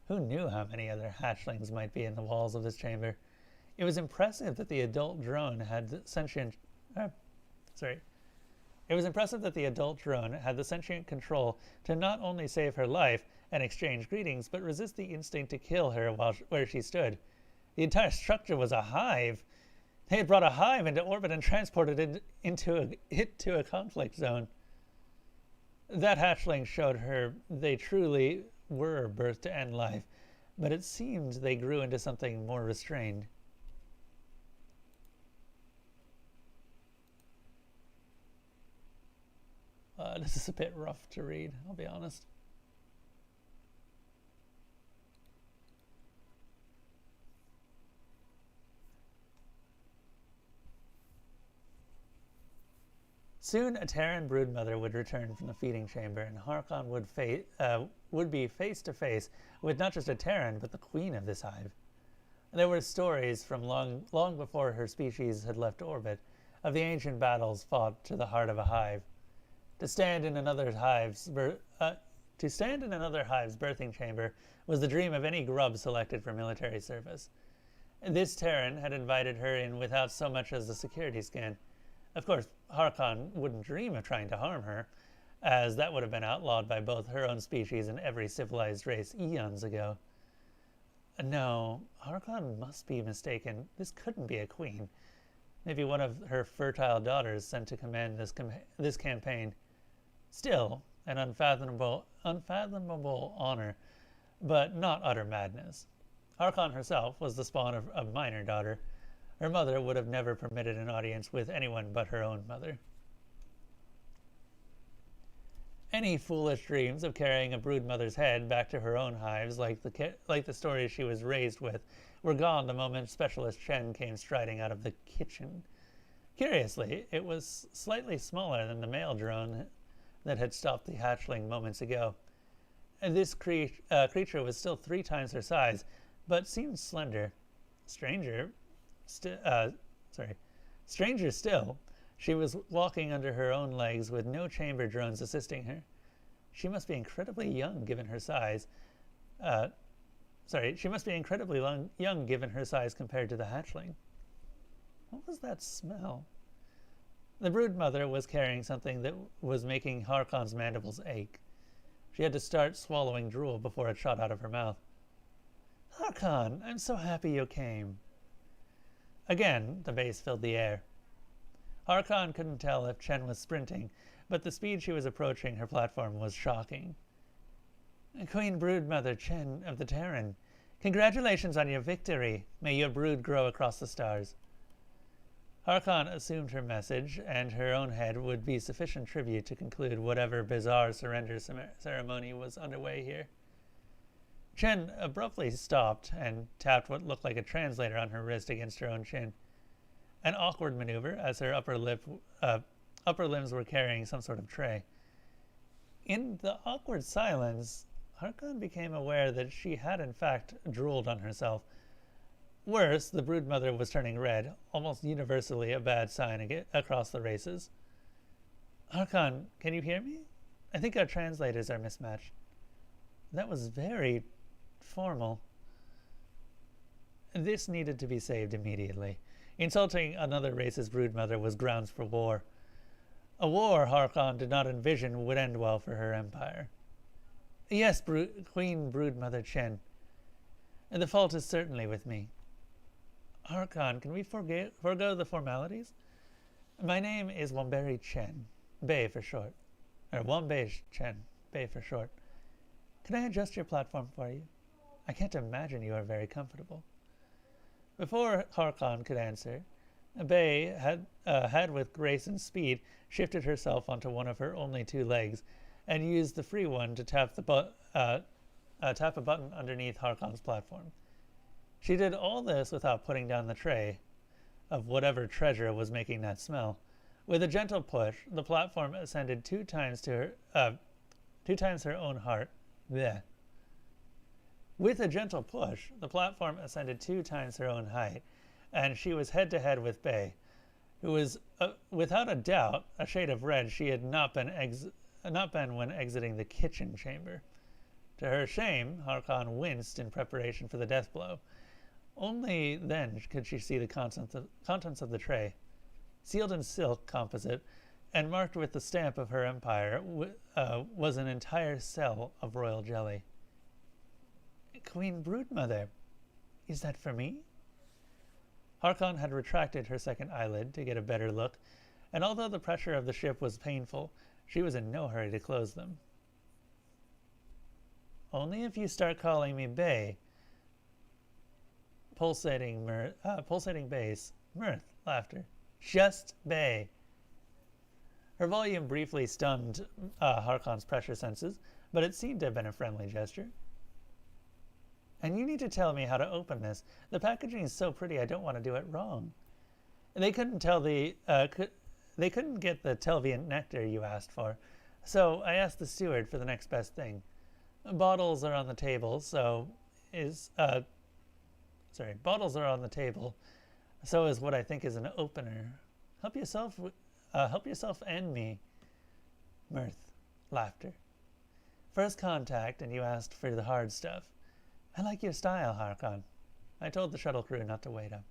Who knew how many other hatchlings might be in the walls of this chamber? It was impressive that the adult drone had the sentient control to not only save her life and exchange greetings, but resist the instinct to kill her where she stood. The entire structure was a hive. They had brought a hive into orbit and transported it to a conflict zone. That hatchling showed her they truly were birthed to end life, but it seemed they grew into something more restrained. This is a bit rough to read, I'll be honest. Soon a Terran broodmother would return from the feeding chamber, and Harkon would be face to face with not just a Terran, but the queen of this hive. There were stories from long before her species had left orbit of the ancient battles fought to the heart of a hive. To stand in another hive's birthing chamber was the dream of any grub selected for military service. This Terran had invited her in without so much as a security scan. Of course, Harkon wouldn't dream of trying to harm her, as that would have been outlawed by both her own species and every civilized race eons ago. No, Harkon must be mistaken. This couldn't be a queen. Maybe one of her fertile daughters sent to command this campaign. Still, an unfathomable honor but not utter madness. Harkon herself was the spawn of a minor daughter. Her mother would have never permitted an audience with anyone but her own mother. Any foolish dreams of carrying a broodmother's head back to her own hives, like the stories she was raised with, were gone the moment Specialist Chen came striding out of the kitchen. Curiously, it was slightly smaller than the male drone that had stopped the hatchling moments ago. And this creature was still 3 times her size, but seemed slender. Stranger still, she was walking under her own legs with no chamber drones assisting her. She must be incredibly young given her size. She must be incredibly young given her size compared to the hatchling. What was that smell? The broodmother was carrying something that was making Harkon's mandibles ache. She had to start swallowing drool before it shot out of her mouth. Harkon, I'm so happy you came. Again, the bass filled the air. Harkon couldn't tell if Chen was sprinting, but the speed she was approaching her platform was shocking. Queen Broodmother Chen of the Terran, congratulations on your victory. May your brood grow across the stars. Harkon assumed her message and her own head would be sufficient tribute to conclude whatever bizarre surrender ceremony was underway here. Chen abruptly stopped and tapped what looked like a translator on her wrist against her own chin. An awkward maneuver, as her upper limbs were carrying some sort of tray. In the awkward silence, Harkon became aware that she had in fact drooled on herself. Worse, the broodmother was turning red, almost universally a bad sign across the races. Harkon, can you hear me? I think our translators are mismatched. That was very formal. This needed to be saved immediately. Insulting another race's broodmother was grounds for war. A war Harkon did not envision would end well for her empire. Yes, Queen Broodmother Chen. The fault is certainly with me. Harkon, can we forego the formalities? My name is Womberi Chen, Bei for short. Or Wombei Chen, Bei for short. Can I adjust your platform for you? I can't imagine you are very comfortable. Before Harkon could answer, Bei had with grace and speed shifted herself onto one of her only 2 legs and used the free one to tap a button underneath Harkon's platform. She did all this without putting down the tray of whatever treasure was making that smell. With a gentle push, the platform ascended 2 times her own heart. Blech. With a gentle push, the platform ascended 2 times her own height, and she was head-to-head with Bei, who was, without a doubt, a shade of red she had not been when exiting the kitchen chamber. To her shame, Harkon winced in preparation for the death blow. Only then could she see the contents of the tray. Sealed in silk composite and marked with the stamp of her empire was an entire cell of royal jelly. Queen Broodmother, is that for me? Harkon had retracted her second eyelid to get a better look, and although the pressure of the ship was painful, she was in no hurry to close them. Only if you start calling me Bei. Pulsating bass, mirth, laughter. Just Bei. Her volume briefly stunned Harkon's pressure senses, but it seemed to have been a friendly gesture. And you need to tell me how to open this. The packaging is so pretty, I don't want to do it wrong. They couldn't get the Telviant nectar you asked for, so I asked the steward for the next best thing. Bottles are on the table, bottles are on the table, so is what I think is an opener. Help yourself and me. Mirth, laughter. First contact, and you asked for the hard stuff. I like your style, Harkon. I told the shuttle crew not to wait up.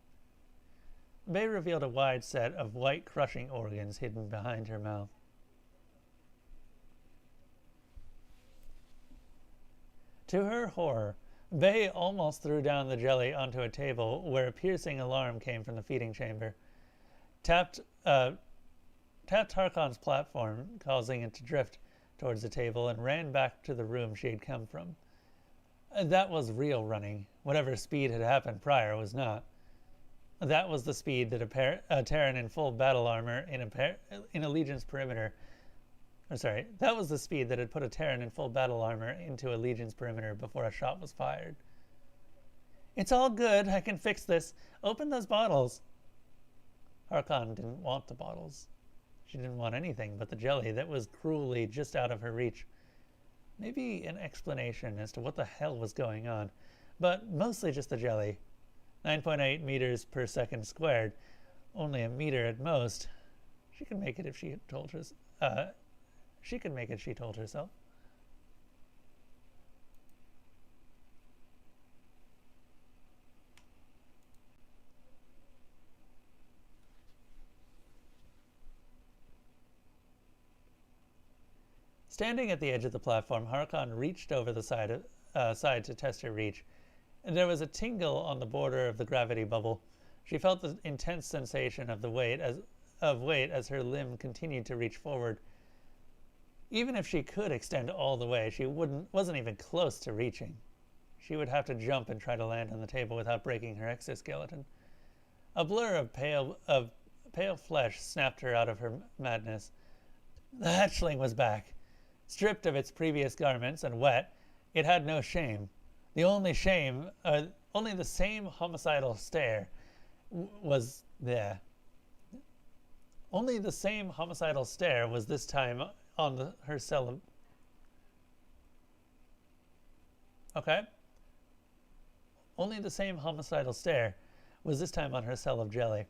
Bei revealed a wide set of white crushing organs hidden behind her mouth. To her horror, Bei almost threw down the jelly onto a table where a piercing alarm came from the feeding chamber. Tapped Harkon's platform, causing it to drift towards the table, and ran back to the room she had come from. That was real running. Whatever speed had happened prior was not. That was the speed that a Terran in full battle armor in a Legion's perimeter. That was the speed that had put a Terran in full battle armor into a Legion's perimeter before a shot was fired. It's all good. I can fix this. Open those bottles. Harkon didn't want the bottles. She didn't want anything but the jelly that was cruelly just out of her reach. Maybe an explanation as to what the hell was going on, but mostly just the jelly. 9.8 meters per second squared, only a meter at most. She could make it if she told herself. She could make it, she told herself. Standing at the edge of the platform, Harkon reached over the side to test her reach. There was a tingle on the border of the gravity bubble. She felt the intense sensation of weight as her limb continued to reach forward. Even if she could extend all the way, she wasn't even close to reaching. She would have to jump and try to land on the table without breaking her exoskeleton. A blur of pale flesh snapped her out of her madness. The hatchling was back. Stripped of its previous garments and wet, it had no shame. Only the same homicidal stare was there. Only the same homicidal stare was this time on her cell of... Okay. Only the same homicidal stare was this time on her cell of jelly.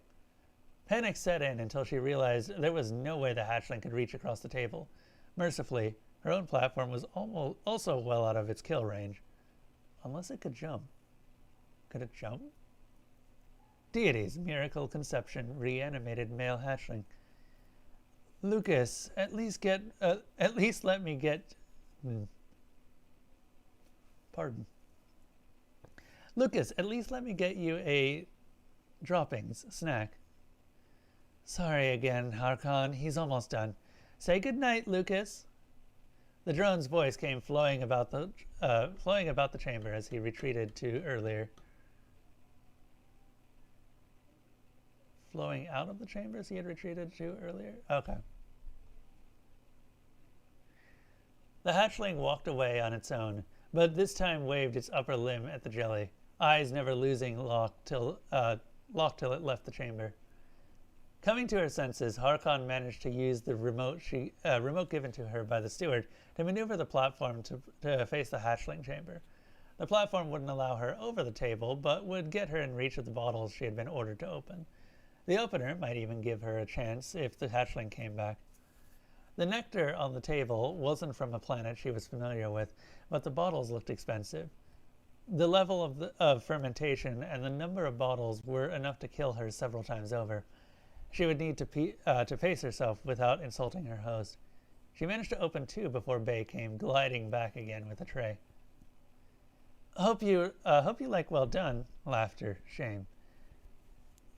Panic set in until she realized there was no way the hatchling could reach across the table. Mercifully, her own platform was also well out of its kill range. Unless it could jump. Could it jump? Deities, miracle conception, reanimated male hatchling. Lucas, at least let me get... Pardon. Lucas, at least let me get you a droppings snack. Sorry again, Harkon. He's almost done. Say goodnight, Lucas. The drone's voice came flowing about the chamber as he retreated to earlier. Flowing out of the chambers he had retreated to earlier? Okay. The hatchling walked away on its own, but this time waved its upper limb at the jelly, eyes never losing lock till it left the chamber. Coming to her senses, Harkon managed to use the remote given to her by the steward to maneuver the platform to face the hatchling chamber. The platform wouldn't allow her over the table, but would get her in reach of the bottles she had been ordered to open. The opener might even give her a chance if the hatchling came back. The nectar on the table wasn't from a planet she was familiar with, but the bottles looked expensive. The level of fermentation and the number of bottles were enough to kill her several times over. She would need to pace herself without insulting her host. She managed to open 2 before Bay came gliding back again with a tray. Hope you like well done. Laughter, shame.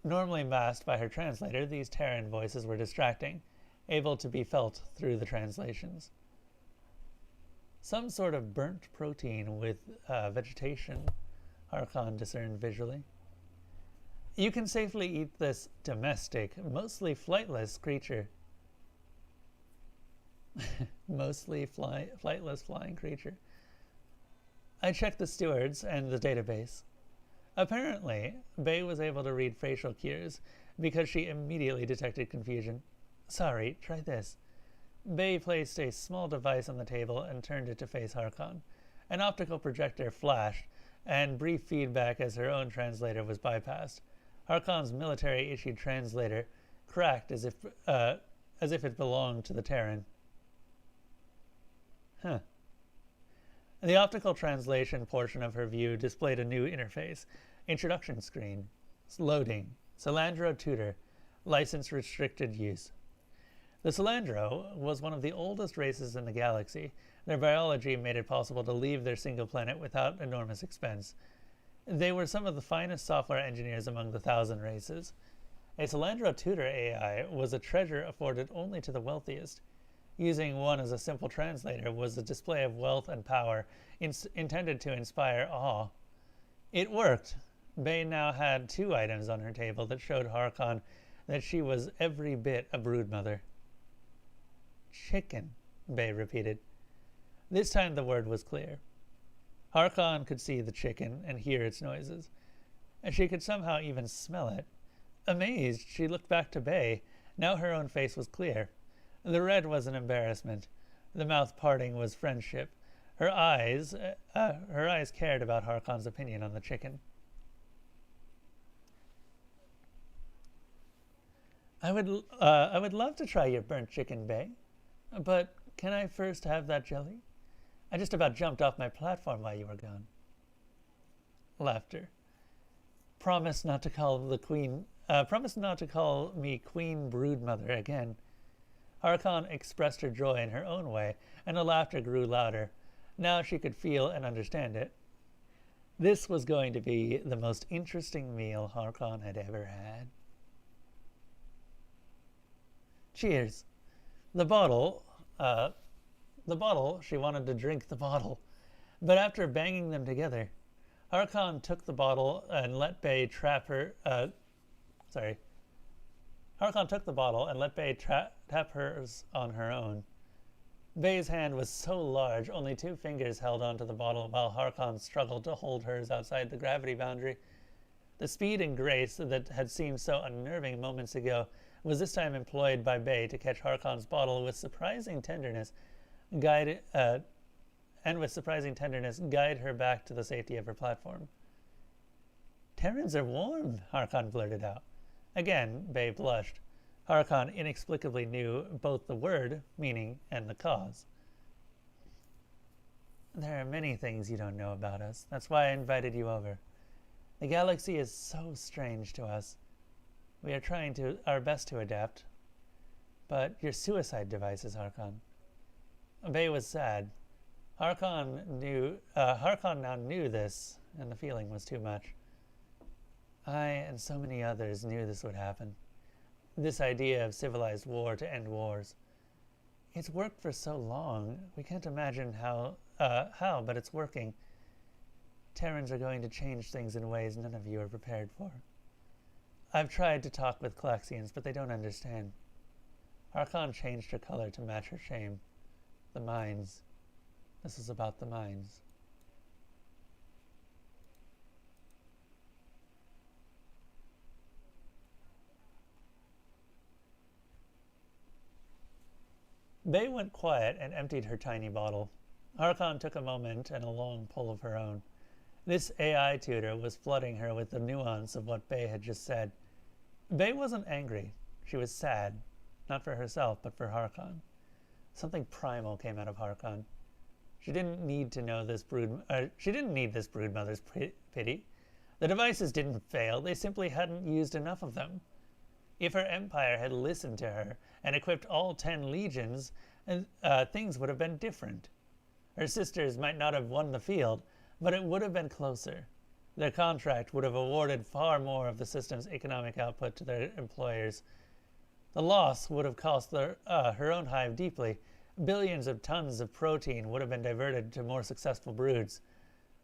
Normally masked by her translator, these Terran voices were distracting, able to be felt through the translations. Some sort of burnt protein with vegetation, Harkon discerned visually. You can safely eat this domestic, mostly flightless creature. Flightless flying creature. I checked the stewards and the database. Apparently, Bay was able to read facial cues because she immediately detected confusion. Sorry, try this. Bay placed a small device on the table and turned it to face Harkon. An optical projector flashed, and brief feedback as her own translator was bypassed. Harkon's military-issued translator cracked as if it belonged to the Terran. Huh. The optical translation portion of her view displayed a new interface. Introduction screen. Loading. Salandro Tutor. License restricted use. The Salandro was one of the oldest races in the galaxy. Their biology made it possible to leave their single planet without enormous expense. They were some of the finest software engineers among the 1,000 races. A Salandro Tutor AI was a treasure afforded only to the wealthiest. Using one as a simple translator was a display of wealth and power intended to inspire awe. It worked. Bay now had 2 items on her table that showed Harkon that she was every bit a broodmother. Chicken, Bay repeated. This time the word was clear. Harkon could see the chicken and hear its noises, and she could somehow even smell it. Amazed, she looked back to Bay. Now her own face was clear. The red was an embarrassment. The mouth parting was friendship. Her eyes cared about Harkon's opinion on the chicken. I would love to try your burnt chicken, Bay, but can I first have that jelly? I just about jumped off my platform while you were gone. Laughter. Promise not to call me Queen Broodmother again. Harkon expressed her joy in her own way, and the laughter grew louder. Now she could feel and understand it. This was going to be the most interesting meal Harkon had ever had. Cheers. The bottle, she wanted to drink the bottle. But after banging them together, Harkon took the bottle and let Bay tap hers on her own. Bay's hand was so large, only 2 fingers held onto the bottle while Harkon struggled to hold hers outside the gravity boundary. The speed and grace that had seemed so unnerving moments ago was this time employed by Bay to catch Harkon's bottle with surprising tenderness, guide her back to the safety of her platform. Terrans are warm, Harkon blurted out. Again, Bay blushed. Harkon inexplicably knew both the word, meaning, and the cause. There are many things you don't know about us. That's why I invited you over. The galaxy is so strange to us. We are trying our best to adapt. But your suicide devices, Harkon. Bay was sad. Harkon now knew this, and the feeling was too much. I and so many others knew this would happen. This idea of civilized war to end wars. It's worked for so long, we can't imagine how, but it's working. Terrans are going to change things in ways none of you are prepared for. I've tried to talk with Calaxians, but they don't understand. Harkon changed her color to match her shame. The mines. This is about the mines. Bay went quiet and emptied her tiny bottle. Harkon took a moment and a long pull of her own. This AI tutor was flooding her with the nuance of what Bay had just said. Bay wasn't angry. She was sad, not for herself, but for Harkon. Something primal came out of Harkon. She didn't need this broodmother's pity. The devices didn't fail. They simply hadn't used enough of them. If her empire had listened to her and equipped all 10 legions, things would have been different. Her sisters might not have won the field, but it would have been closer. Their contract would have awarded far more of the system's economic output to their employers. The loss would have cost her own hive deeply. Billions of tons of protein would have been diverted to more successful broods.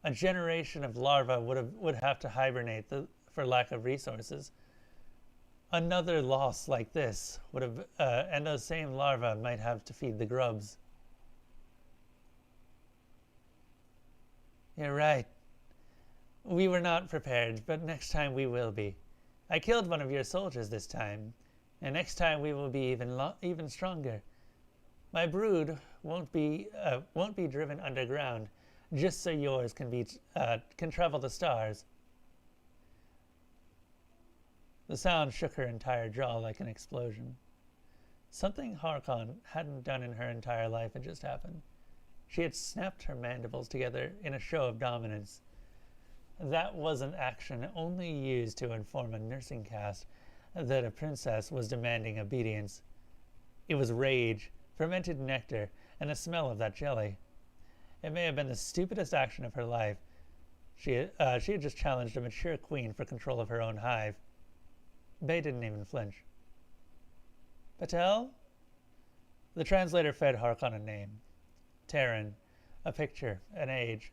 A generation of larvae would have to hibernate for lack of resources. Another loss like this would have, and those same larvae might have to feed the grubs. You're right. We were not prepared, but next time we will be. I killed one of your soldiers this time, and next time we will be even stronger. My brood won't be driven underground, just so yours can travel the stars. The sound shook her entire jaw like an explosion. Something Harkon hadn't done in her entire life had just happened. She had snapped her mandibles together in a show of dominance. That was an action only used to inform a nursing caste that a princess was demanding obedience. It was rage, fermented nectar, and the smell of that jelly. It may have been the stupidest action of her life. She had just challenged a mature queen for control of her own hive. Bay didn't even flinch. Patel? The translator fed Harkon a name. Terran, a picture, an age.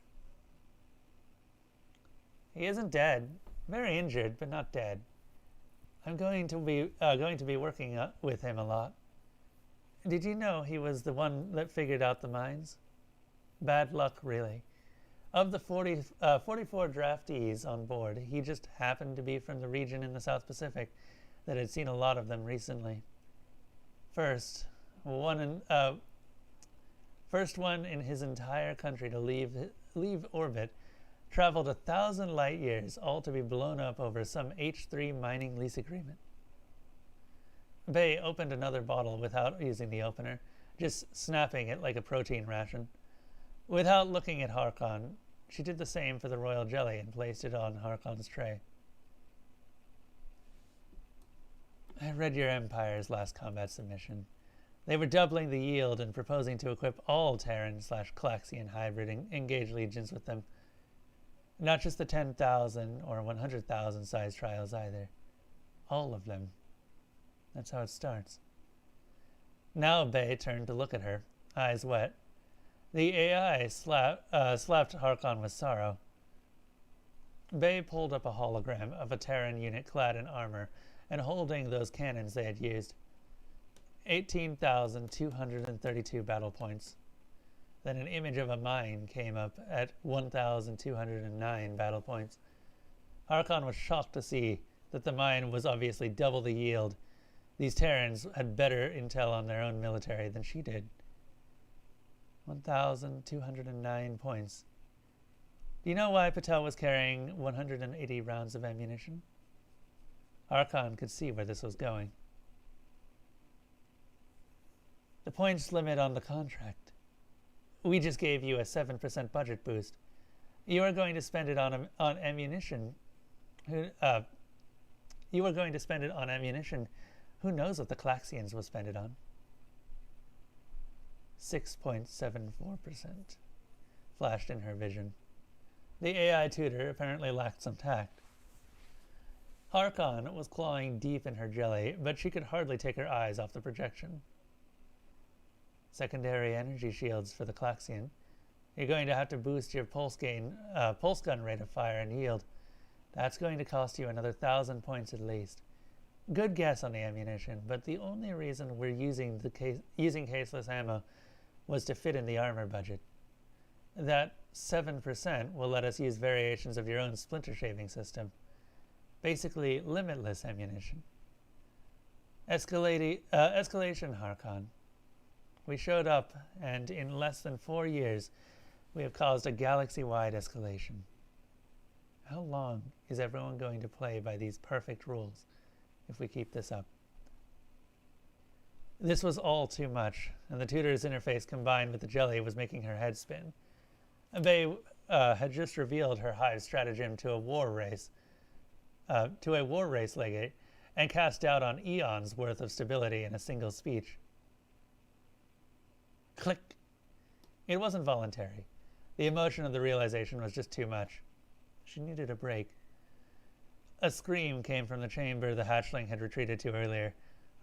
He isn't dead. Very injured, but not dead. I'm going to be working with him a lot. Did you know he was the one that figured out the mines? Bad luck, really. Of the 44 draftees on board, he just happened to be from the region in the South Pacific that had seen a lot of them recently. First one in his entire country to leave orbit, traveled 1,000 light years, all to be blown up over some H3 mining lease agreement. Bay opened another bottle without using the opener, just snapping it like a protein ration. Without looking at Harkon, she did the same for the royal jelly and placed it on Harkon's tray. I read your Empire's last combat submission. They were doubling the yield and proposing to equip all Terran/Klaxian hybrid engaged legions with them. Not just the 10,000 or 100,000 size trials either. All of them. That's how it starts. Now Bay turned to look at her, eyes wet. The AI slapped Harkon with sorrow. Bay pulled up a hologram of a Terran unit clad in armor and holding those cannons they had used. 18,232 battle points. Then an image of a mine came up at 1,209 battle points. Harkon was shocked to see that the mine was obviously double the yield. These Terrans had better intel on their own military than she did. 1,209 points. Do you know why Patel was carrying 180 rounds of ammunition? Harkon could see where this was going. The points limit on the contract. We just gave you a 7% budget boost. You are going to spend it on ammunition. You are going to spend it on ammunition. Who knows what the Klaxians will spend it on? 6.74% flashed in her vision. The AI tutor apparently lacked some tact. Harkon was clawing deep in her jelly, but she could hardly take her eyes off the projection. Secondary energy shields for the Klaxian. You're going to have to boost your pulse gun rate of fire and yield. That's going to cost you another 1,000 points at least. Good guess on the ammunition, but the only reason we're using caseless ammo was to fit in the armor budget. That 7% will let us use variations of your own splinter shaving system. Basically, limitless ammunition. Escalation, Harkon. We showed up, and in less than 4 years, we have caused a galaxy-wide escalation. How long is everyone going to play by these perfect rules if we keep this up? This was all too much, and the tutor's interface combined with the jelly was making her head spin. Bay had just revealed her hive stratagem to a war race legate, and cast doubt on eons worth of stability in a single speech. Click. It wasn't voluntary. The emotion of the realization was just too much. She needed a break. A scream came from the chamber the hatchling had retreated to earlier.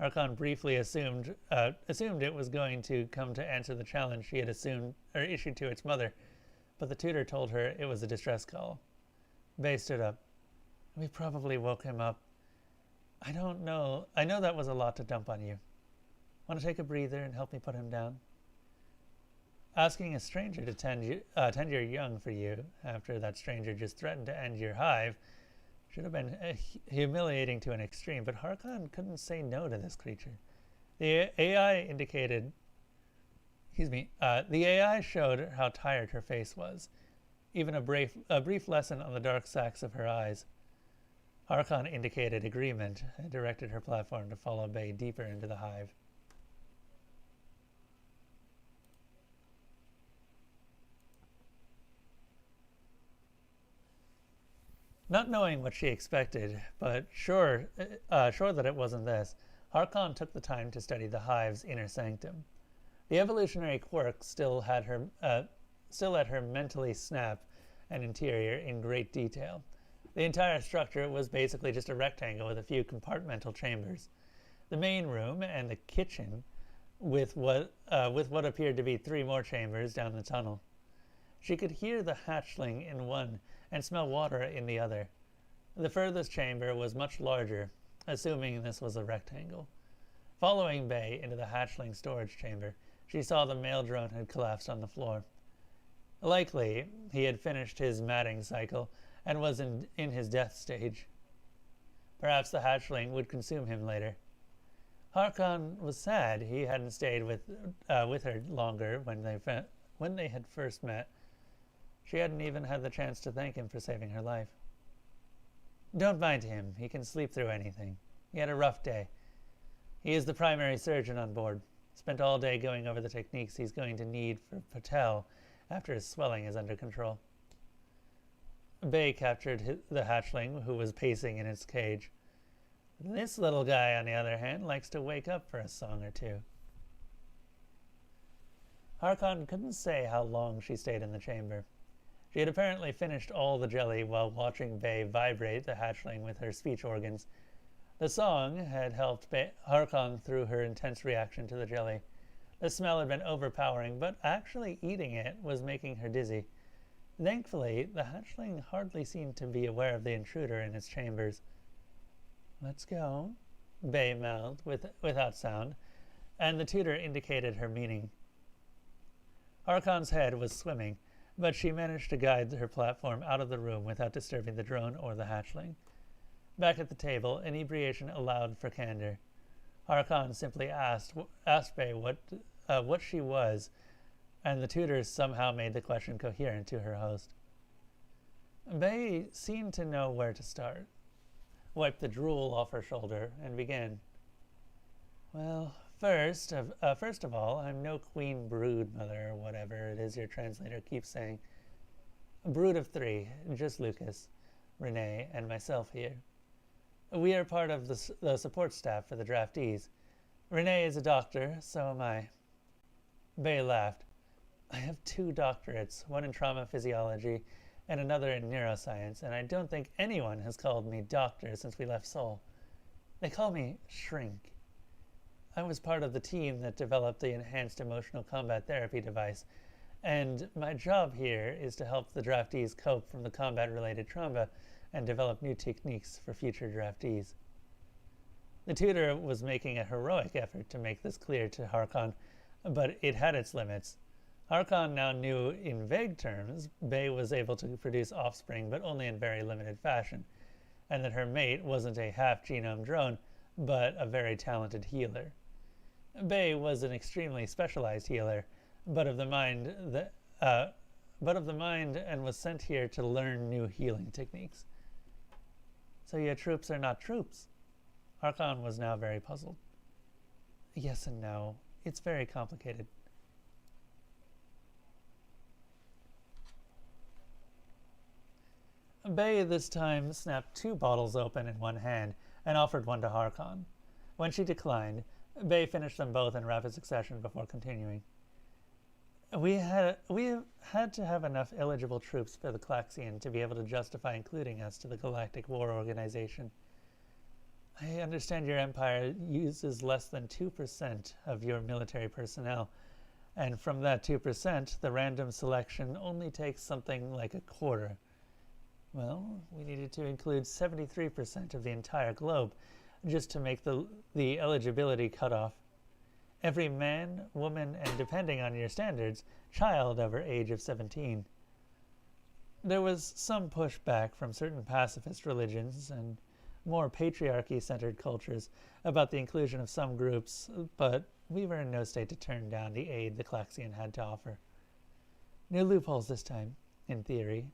Harkon briefly assumed it was going to come to answer the challenge she had issued to its mother, but the tutor told her it was a distress call. Bay stood up. We probably woke him up. I don't know. I know that was a lot to dump on you. Want to take a breather and help me put him down? Asking a stranger to tend your young for you after that stranger just threatened to end your hive should have been humiliating to an extreme, but Harkon couldn't say no to this creature. The AI showed how tired her face was, even a brief lesson on the dark sacs of her eyes. Harkon indicated agreement and directed her platform to follow Bay deeper into the hive. Not knowing what she expected, but sure that it wasn't this, Harkon took the time to study the hive's inner sanctum. The evolutionary quirk still let her mentally snap an interior in great detail. The entire structure was basically just a rectangle with a few compartmental chambers. The main room and the kitchen with what appeared to be three more chambers down the tunnel. She could hear the hatchling in one and smell water in the other. The furthest chamber was much larger, assuming this was a rectangle. Following Bay into the hatchling storage chamber, she saw the male drone had collapsed on the floor. Likely, he had finished his matting cycle and was in his death stage. Perhaps the hatchling would consume him later. Harkon was sad he hadn't stayed with her longer when they had first met. She hadn't even had the chance to thank him for saving her life. Don't mind him. He can sleep through anything. He had a rough day. He is the primary surgeon on board. Spent all day going over the techniques he's going to need for Patel after his swelling is under control. Bay captured the hatchling, who was pacing in its cage. This little guy, on the other hand, likes to wake up for a song or two. Harkon couldn't say how long she stayed in the chamber. She had apparently finished all the jelly while watching Bay vibrate the hatchling with her speech organs. The song had helped Harkon through her intense reaction to the jelly. The smell had been overpowering, but actually eating it was making her dizzy. Thankfully, the hatchling hardly seemed to be aware of the intruder in its chambers. Let's go, Bay mouthed without sound, and the tutor indicated her meaning. Harkon's head was swimming, but she managed to guide her platform out of the room without disturbing the drone or the hatchling. Back at the table, inebriation allowed for candor. Harkon simply asked Bay what she was, and the tutor somehow made the question coherent to her host. Bay seemed to know where to start, wiped the drool off her shoulder, and began. Well, first of all, I'm no queen brood mother or whatever it is your translator keeps saying. A brood of three, just Lucas, Renee, and myself here. We are part of the support staff for the draftees. Renee is a doctor, so am I. Bay laughed. I have 2 doctorates, one in trauma physiology and another in neuroscience, and I don't think anyone has called me doctor since we left Seoul. They call me Shrink. I was part of the team that developed the enhanced emotional combat therapy device, and my job here is to help the draftees cope from the combat-related trauma and develop new techniques for future draftees. The tutor was making a heroic effort to make this clear to Harkon, but it had its limits. Harkon now knew in vague terms Bay was able to produce offspring, but only in very limited fashion, and that her mate wasn't a half-genome drone, but a very talented healer. Bay was an extremely specialized healer, but of the mind and was sent here to learn new healing techniques. So your troops are not troops? Harkon was now very puzzled. Yes and no. It's very complicated. Bay this time snapped 2 bottles open in one hand and offered one to Harkon. When she declined, Bay finished them both in rapid succession before continuing. We have had to have enough eligible troops for the Klaxian to be able to justify including us to the Galactic War Organization. I understand your empire uses less than 2% of your military personnel, and from that 2%, the random selection only takes something like a quarter. Well, we needed to include 73% of the entire globe just to make the eligibility cutoff. Every man, woman, and depending on your standards, child over age of 17. There was some pushback from certain pacifist religions and more patriarchy-centered cultures about the inclusion of some groups, but we were in no state to turn down the aid the Klaxian had to offer. New loopholes this time, in theory.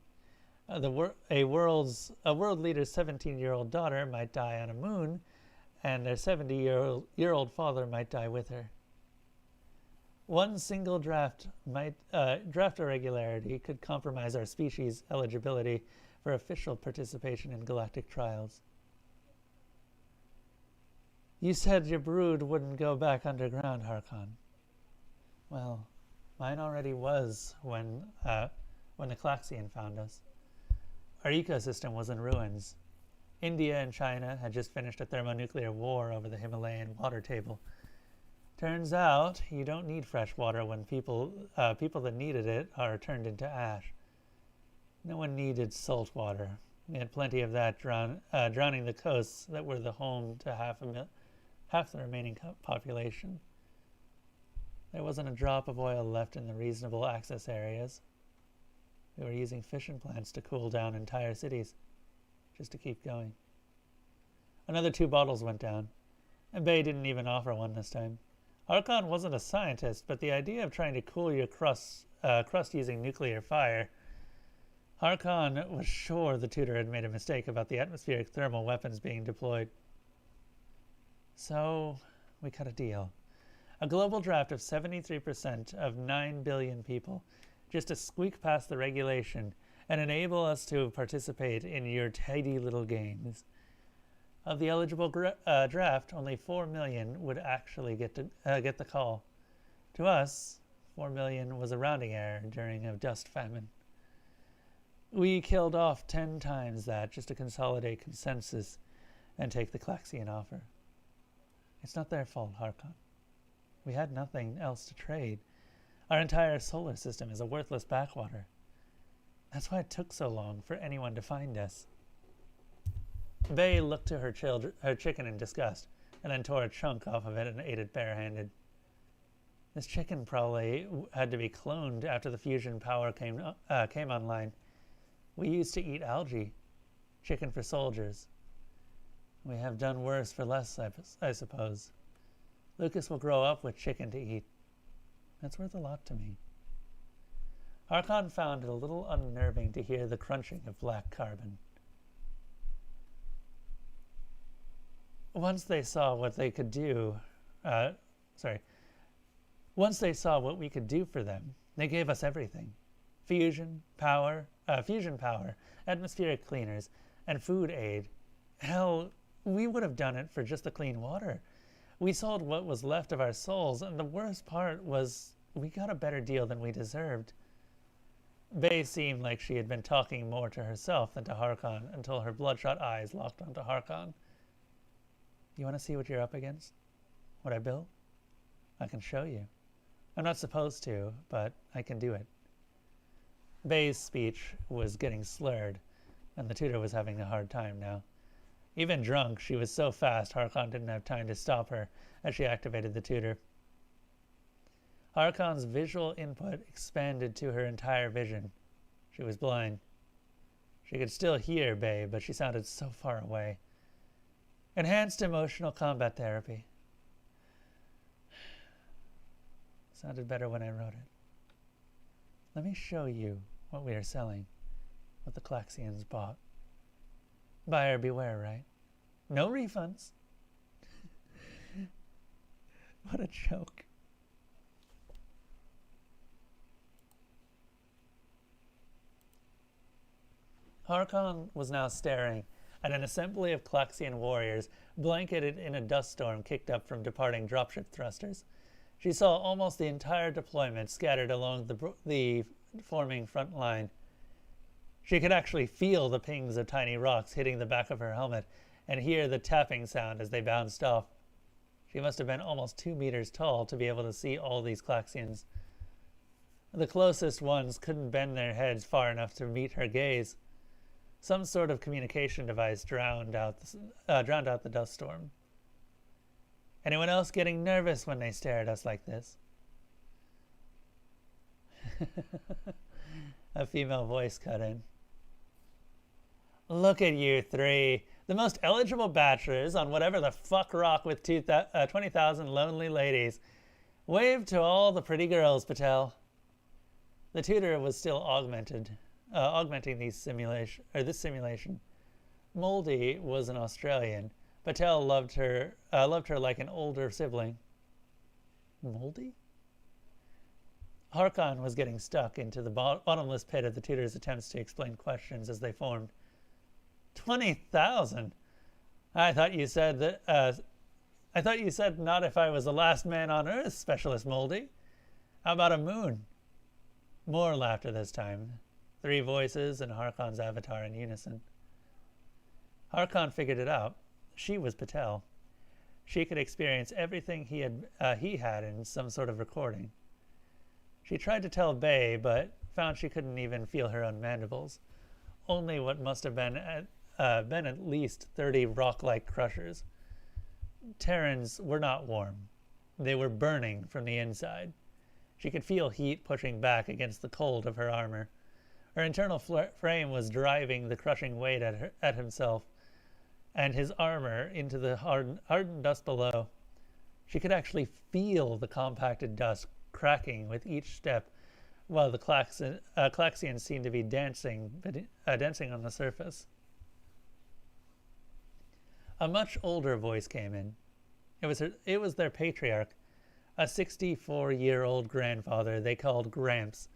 A world leader's 17-year-old daughter might die on a moon, and their 70-year-old father might die with her. One single draft irregularity could compromise our species' eligibility for official participation in galactic trials. You said your brood wouldn't go back underground, Harkon. Well, mine already was when the Klaxian found us. Our ecosystem was in ruins. India and China had just finished a thermonuclear war over the Himalayan water table. Turns out you don't need fresh water when people that needed it are turned into ash. No one needed salt water. We had plenty of that drowning the coasts that were the home to half the remaining population. There wasn't a drop of oil left in the reasonable access areas. We were using fission plants to cool down entire cities, just to keep going. Another 2 bottles went down, and Bay didn't even offer one this time. Harkon wasn't a scientist, but the idea of trying to cool your crust using nuclear fire, Harkon was sure the tutor had made a mistake about the atmospheric thermal weapons being deployed. So, we cut a deal. A global draft of 73% of 9 billion people, just to squeak past the regulation and enable us to participate in your tidy little games. Of the eligible draft, only 4 million would actually get the call. To us, 4 million was a rounding error during a dust famine. We killed off 10 times that just to consolidate consensus and take the Klaxian offer. It's not their fault, Harkon. We had nothing else to trade. Our entire solar system is a worthless backwater. That's why it took so long for anyone to find us. Bay looked to her chicken in disgust, and then tore a chunk off of it and ate it barehanded. This chicken probably had to be cloned after the fusion power came online. We used to eat algae, chicken for soldiers. We have done worse for less, I suppose. Lucas will grow up with chicken to eat. That's worth a lot to me. Harkon found it a little unnerving to hear the crunching of black carbon. Once they saw what we could do for them, they gave us everything. Fusion power, atmospheric cleaners, and food aid. Hell, we would have done it for just the clean water. We sold what was left of our souls, and the worst part was we got a better deal than we deserved. Bay seemed like she had been talking more to herself than to Harkon until her bloodshot eyes locked onto Harkon. You want to see what you're up against? What I built? I can show you. I'm not supposed to, but I can do it. Bay's speech was getting slurred, and the tutor was having a hard time now. Even drunk, she was so fast Harkon didn't have time to stop her as she activated the tutor. Harkon's visual input expanded to her entire vision. She was blind. She could still hear Bay, but she sounded so far away. Enhanced emotional combat therapy. Sounded better when I wrote it. Let me show you what we are selling, what the Klaxians bought. Buyer beware, right? No refunds. What a joke. Harkon was now staring at an assembly of Klaxian warriors blanketed in a dust storm kicked up from departing dropship thrusters. She saw almost the entire deployment scattered along the forming front line. She could actually feel the pings of tiny rocks hitting the back of her helmet and hear the tapping sound as they bounced off. She must have been almost 2 meters tall to be able to see all these Klaxians. The closest ones couldn't bend their heads far enough to meet her gaze. Some sort of communication device drowned out the dust storm. Anyone else getting nervous when they stare at us like this? A female voice cut in. Look at you three, the most eligible bachelors on whatever the fuck rock with 20,000 lonely ladies. Wave to all the pretty girls, Patel. The tutor was still augmenting this simulation. Moldy was an Australian. Patel loved her like an older sibling. Moldy? Harkon was getting stuck into the bottomless pit of the tutor's attempts to explain questions as they formed. 20,000? I thought you said not if I was the last man on Earth, Specialist Moldy. How about a moon? More laughter this time. 3 voices and Harkon's avatar in unison. Harkon figured it out. She was Patel. she could experience everything he had in some sort of recording. She tried to tell Bay, but found she couldn't even feel her own mandibles. Only what must have been at least 30 rock-like crushers. Terrans were not warm. They were burning from the inside. She could feel heat pushing back against the cold of her armor. Her internal frame was driving the crushing weight at himself and his armor into the hardened dust below. She could actually feel the compacted dust cracking with each step, while the Klaxians seemed to be dancing on the surface. A much older voice came in. It was their patriarch, a 64-year-old grandfather they called Gramps.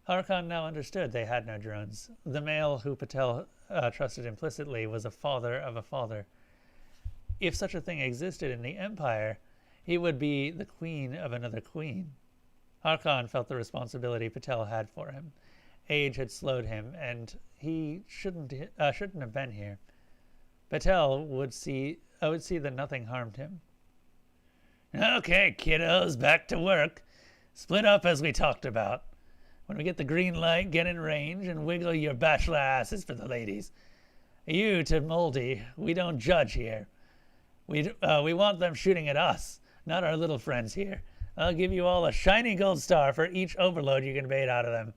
Harkon now understood they had no drones. The male who Patel trusted implicitly was a father of a father. If such a thing existed in the Empire, he would be the queen of another queen. Harkon felt the responsibility Patel had for him. Age had slowed him, and he shouldn't have been here. Patel would see that nothing harmed him. Okay, kiddos, back to work. Split up as we talked about. When we get the green light, get in range and wiggle your bachelor asses for the ladies. You to Moldy, we don't judge here. We want them shooting at us, not our little friends here. I'll give you all a shiny gold star for each overload you can bait out of them.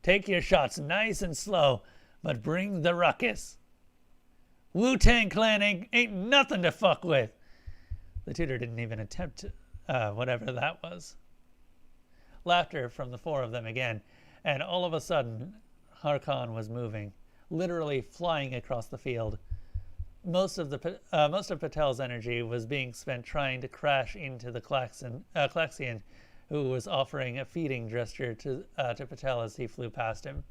Take your shots nice and slow, but bring the ruckus. Wu-Tang Clan ain't nothing to fuck with. The tutor didn't even attempt whatever that was. Laughter from the four of them again, and all of a sudden, Harkon was moving, literally flying across the field. Most of Patel's energy was being spent trying to crash into the Klaxian, who was offering a feeding gesture to Patel as he flew past him.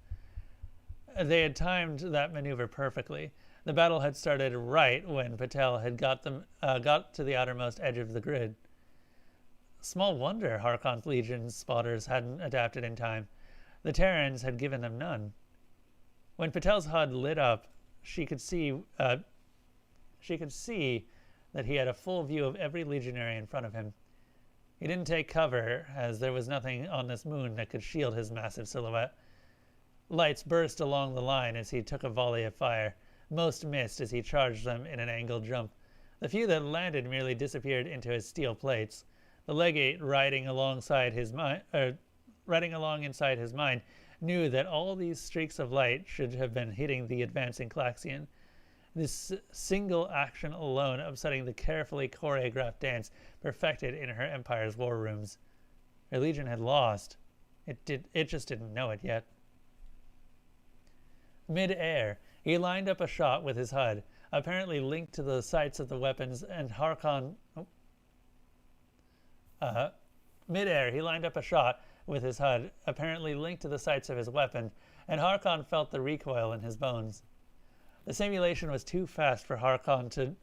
They had timed that maneuver perfectly. The battle had started right when Patel had got to the outermost edge of the grid. Small wonder Harkon's Legion's spotters hadn't adapted in time. The Terrans had given them none. When Patel's HUD lit up, she could see that he had a full view of every legionary in front of him. He didn't take cover, as there was nothing on this moon that could shield his massive silhouette. Lights burst along the line as he took a volley of fire. Most missed as he charged them in an angled jump. The few that landed merely disappeared into his steel plates. The legate, riding along inside his mind, knew that all these streaks of light should have been hitting the advancing Klaxian. This single action alone upsetting the carefully choreographed dance perfected in her empire's war rooms. Her legion had lost. It just didn't know it yet. Mid-air, he lined up a shot with his HUD, apparently linked to the sights of the weapons, and Harkon... Mid-air, he lined up a shot with his HUD, apparently linked to the sights of his weapon, and Harkon felt the recoil in his bones. The simulation was too fast for Harkon,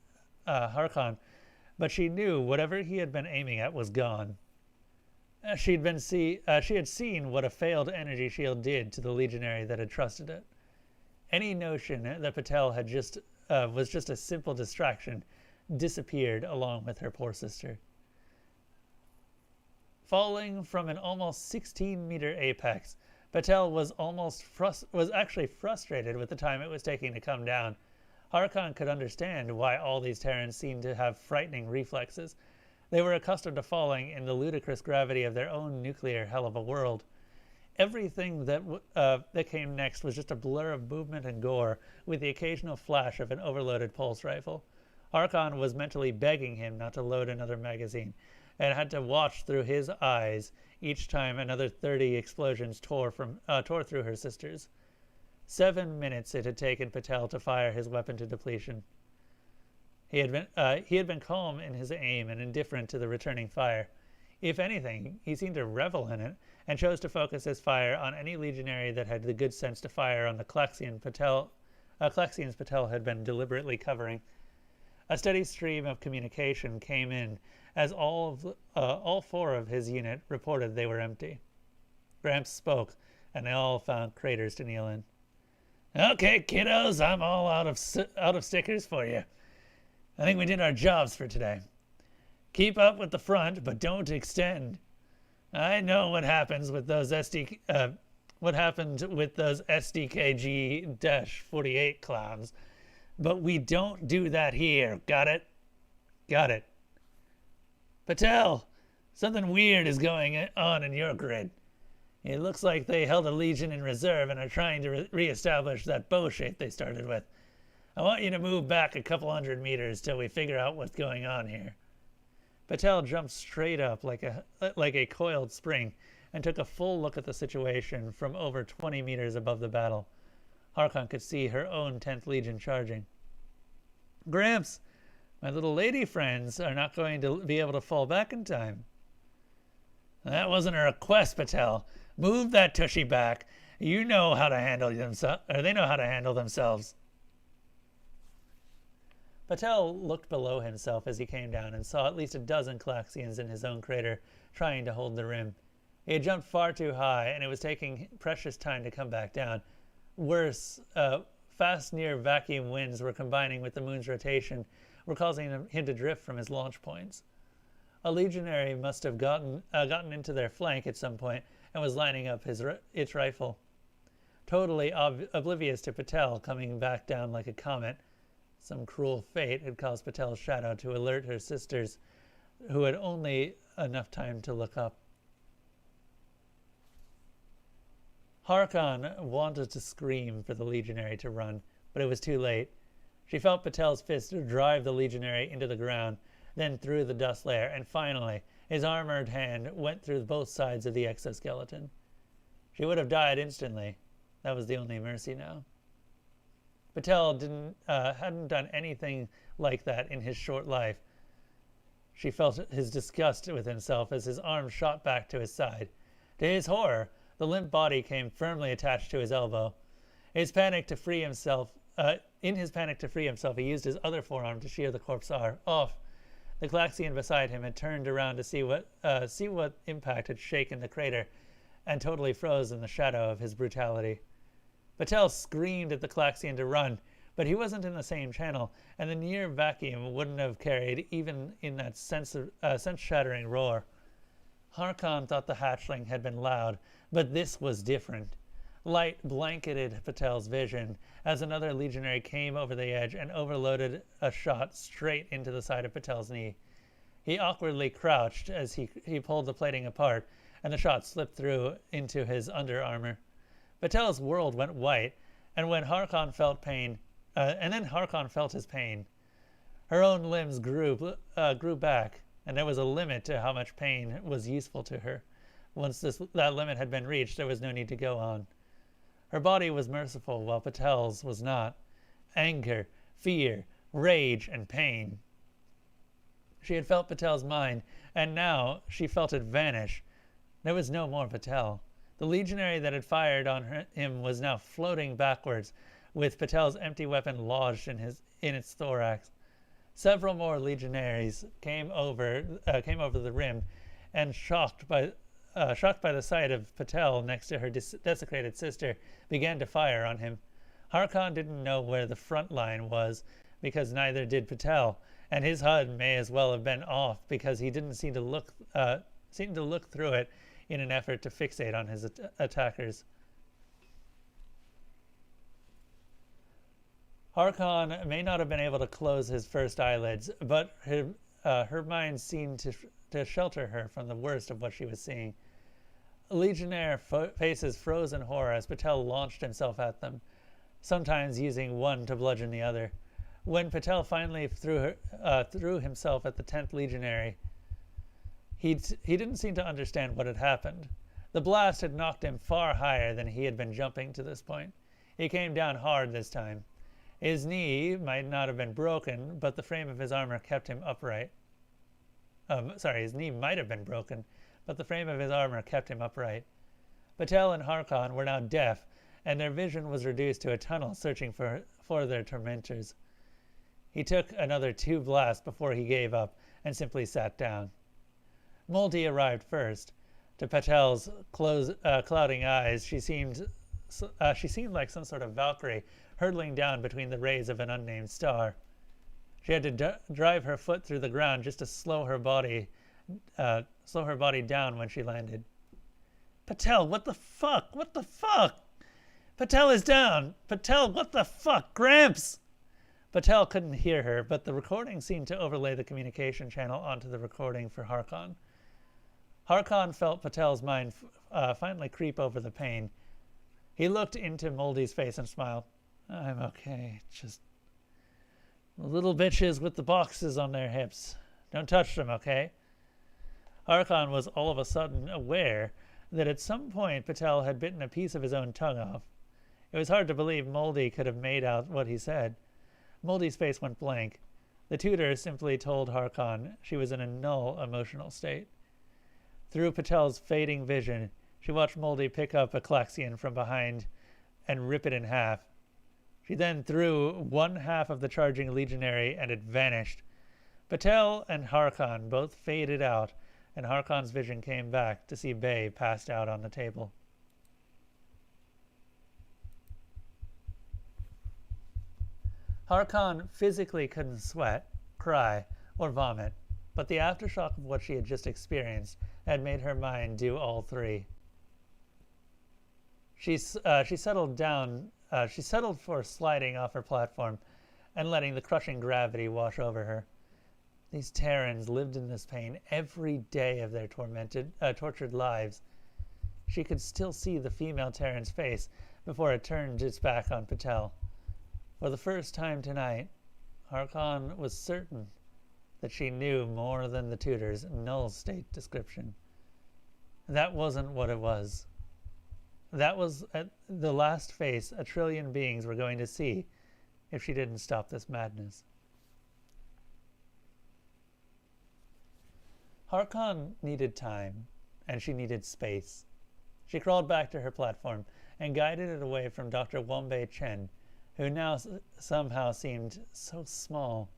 but she knew whatever he had been aiming at was gone. She had seen what a failed energy shield did to the legionary that had trusted it. Any notion that Patel had was just a simple distraction disappeared along with her poor sister. Falling from an almost 16-meter apex, Patel was actually frustrated with the time it was taking to come down. Harkon could understand why all these Terrans seemed to have frightening reflexes. They were accustomed to falling in the ludicrous gravity of their own nuclear hell of a world. Everything that came next was just a blur of movement and gore, with the occasional flash of an overloaded pulse rifle. Harkon was mentally begging him not to load another magazine, and had to watch through his eyes each time another 30 explosions tore through her sisters. 7 minutes it had taken Patel to fire his weapon to depletion. He had been calm in his aim and indifferent to the returning fire. If anything, he seemed to revel in it, and chose to focus his fire on any legionary that had the good sense to fire on the Klaxians Patel had been deliberately covering. A steady stream of communication came in as all four of his unit reported they were empty. Gramps spoke, and they all found craters to kneel in. Okay, kiddos, I'm all out of stickers for you. I think we did our jobs for today. Keep up with the front, but don't extend. I know what happens with those what happened with those SDKG-48 clowns, but we don't do that here. Got it? Got it. Patel, something weird is going on in your grid. It looks like they held a legion in reserve and are trying to re-establish that bow shape they started with. I want you to move back a couple 100 meters till we figure out what's going on here. Patel jumped straight up like a coiled spring and took a full look at the situation from over 20 meters above the battle. Harkon could see her own 10th Legion charging. Gramps, my little lady friends are not going to be able to fall back in time. That wasn't a request, Patel. Move that tushy back. You know how to handle themselves, or they know how to handle themselves. Patel looked below himself as he came down and saw at least a dozen Calaxians in his own crater trying to hold the rim. He had jumped far too high, and it was taking precious time to come back down. Worse, fast near-vacuum winds were combining with the moon's rotation, were causing him to drift from his launch points. A legionary must have gotten into their flank at some point and was lining up its rifle. Totally oblivious to Patel coming back down like a comet, some cruel fate had caused Patel's shadow to alert her sisters, who had only enough time to look up. Harkon wanted to scream for the legionary to run, but it was too late. She felt Patel's fist drive the legionary into the ground, then through the dust layer, and finally, his armored hand went through both sides of the exoskeleton. She would have died instantly. That was the only mercy now. Patel hadn't done anything like that in his short life. She felt his disgust with himself as his arm shot back to his side. To his horror, the limp body came firmly attached to his elbow. In his panic to free himself, he used his other forearm to shear the corpse off. The Calaxian beside him had turned around to see what impact had shaken the crater, and totally froze in the shadow of his brutality. Patel screamed at the Calaxian to run, but he wasn't in the same channel, and the near vacuum wouldn't have carried even in that sense-shattering roar. Harkon thought the hatchling had been loud, but this was different. Light blanketed Patel's vision as another legionary came over the edge and overloaded a shot straight into the side of Patel's knee. He awkwardly crouched as he pulled the plating apart, and the shot slipped through into his under armor. Patel's world went white, and when Harkon felt pain, then Harkon felt his pain. Her own limbs grew back, and there was a limit to how much pain was useful to her. Once that limit had been reached, there was no need to go on. Her body was merciful, while Patel's was not. Anger, fear, rage, and pain. She had felt Patel's mind, and now she felt it vanish. There was no more Patel. The legionary that had fired on him was now floating backwards, with Patel's empty weapon lodged in its thorax. Several more legionaries came over the rim, and shocked by the sight of Patel next to her desecrated sister, began to fire on him. Harkon didn't know where the front line was, because neither did Patel, and his HUD may as well have been off because he didn't seem to look through it in an effort to fixate on his attackers. Harkon may not have been able to close his first eyelids, but her mind seemed to shelter her from the worst of what she was seeing. A legionnaire faces froze in horror as Patel launched himself at them, sometimes using one to bludgeon the other. When Patel finally threw himself at the 10th legionary, he didn't seem to understand what had happened. The blast had knocked him far higher than he had been jumping to this point. He came down hard this time. His knee might not have been broken, but the frame of his armor kept him upright. His knee might have been broken, but the frame of his armor kept him upright. Patel and Harkon were now deaf, and their vision was reduced to a tunnel searching for their tormentors. He took another 2 blasts before he gave up and simply sat down. Moldy arrived first. To Patel's clouding eyes, she seemed like some sort of Valkyrie hurtling down between the rays of an unnamed star. She had to drive her foot through the ground just to slow her body down when she landed. Patel, what the fuck? What the fuck? Patel is down. Patel, what the fuck? Gramps! Patel couldn't hear her, but the recording seemed to overlay the communication channel onto the recording for Harkon. Harkon felt Patel's mind finally creep over the pain. He looked into Moldy's face and smiled. I'm okay. Just the little bitches with the boxes on their hips. Don't touch them, okay? Harkon was all of a sudden aware that at some point Patel had bitten a piece of his own tongue off. It was hard to believe Moldy could have made out what he said. Moldy's face went blank. The tutor simply told Harkon she was in a null emotional state. Through Patel's fading vision, she watched Moldy pick up a Klaxion from behind and rip it in half. She then threw one half of the charging legionary and it vanished. Patel and Harkon both faded out, and Harkon's vision came back to see Bay passed out on the table. Harkon physically couldn't sweat, cry, or vomit, but the aftershock of what she had just experienced had made her mind do all three. She settled for sliding off her platform and letting the crushing gravity wash over her. These Terrans lived in this pain every day of their tortured lives. She could still see the female Terran's face before it turned its back on Patel. For the first time tonight, Harkon was certain that she knew more than the tutor's null state description. That wasn't what it was. That was the last face a trillion beings were going to see if she didn't stop this madness. Harkon needed time, and she needed space. She crawled back to her platform and guided it away from Dr. Wombei Chen, who now somehow seemed so small.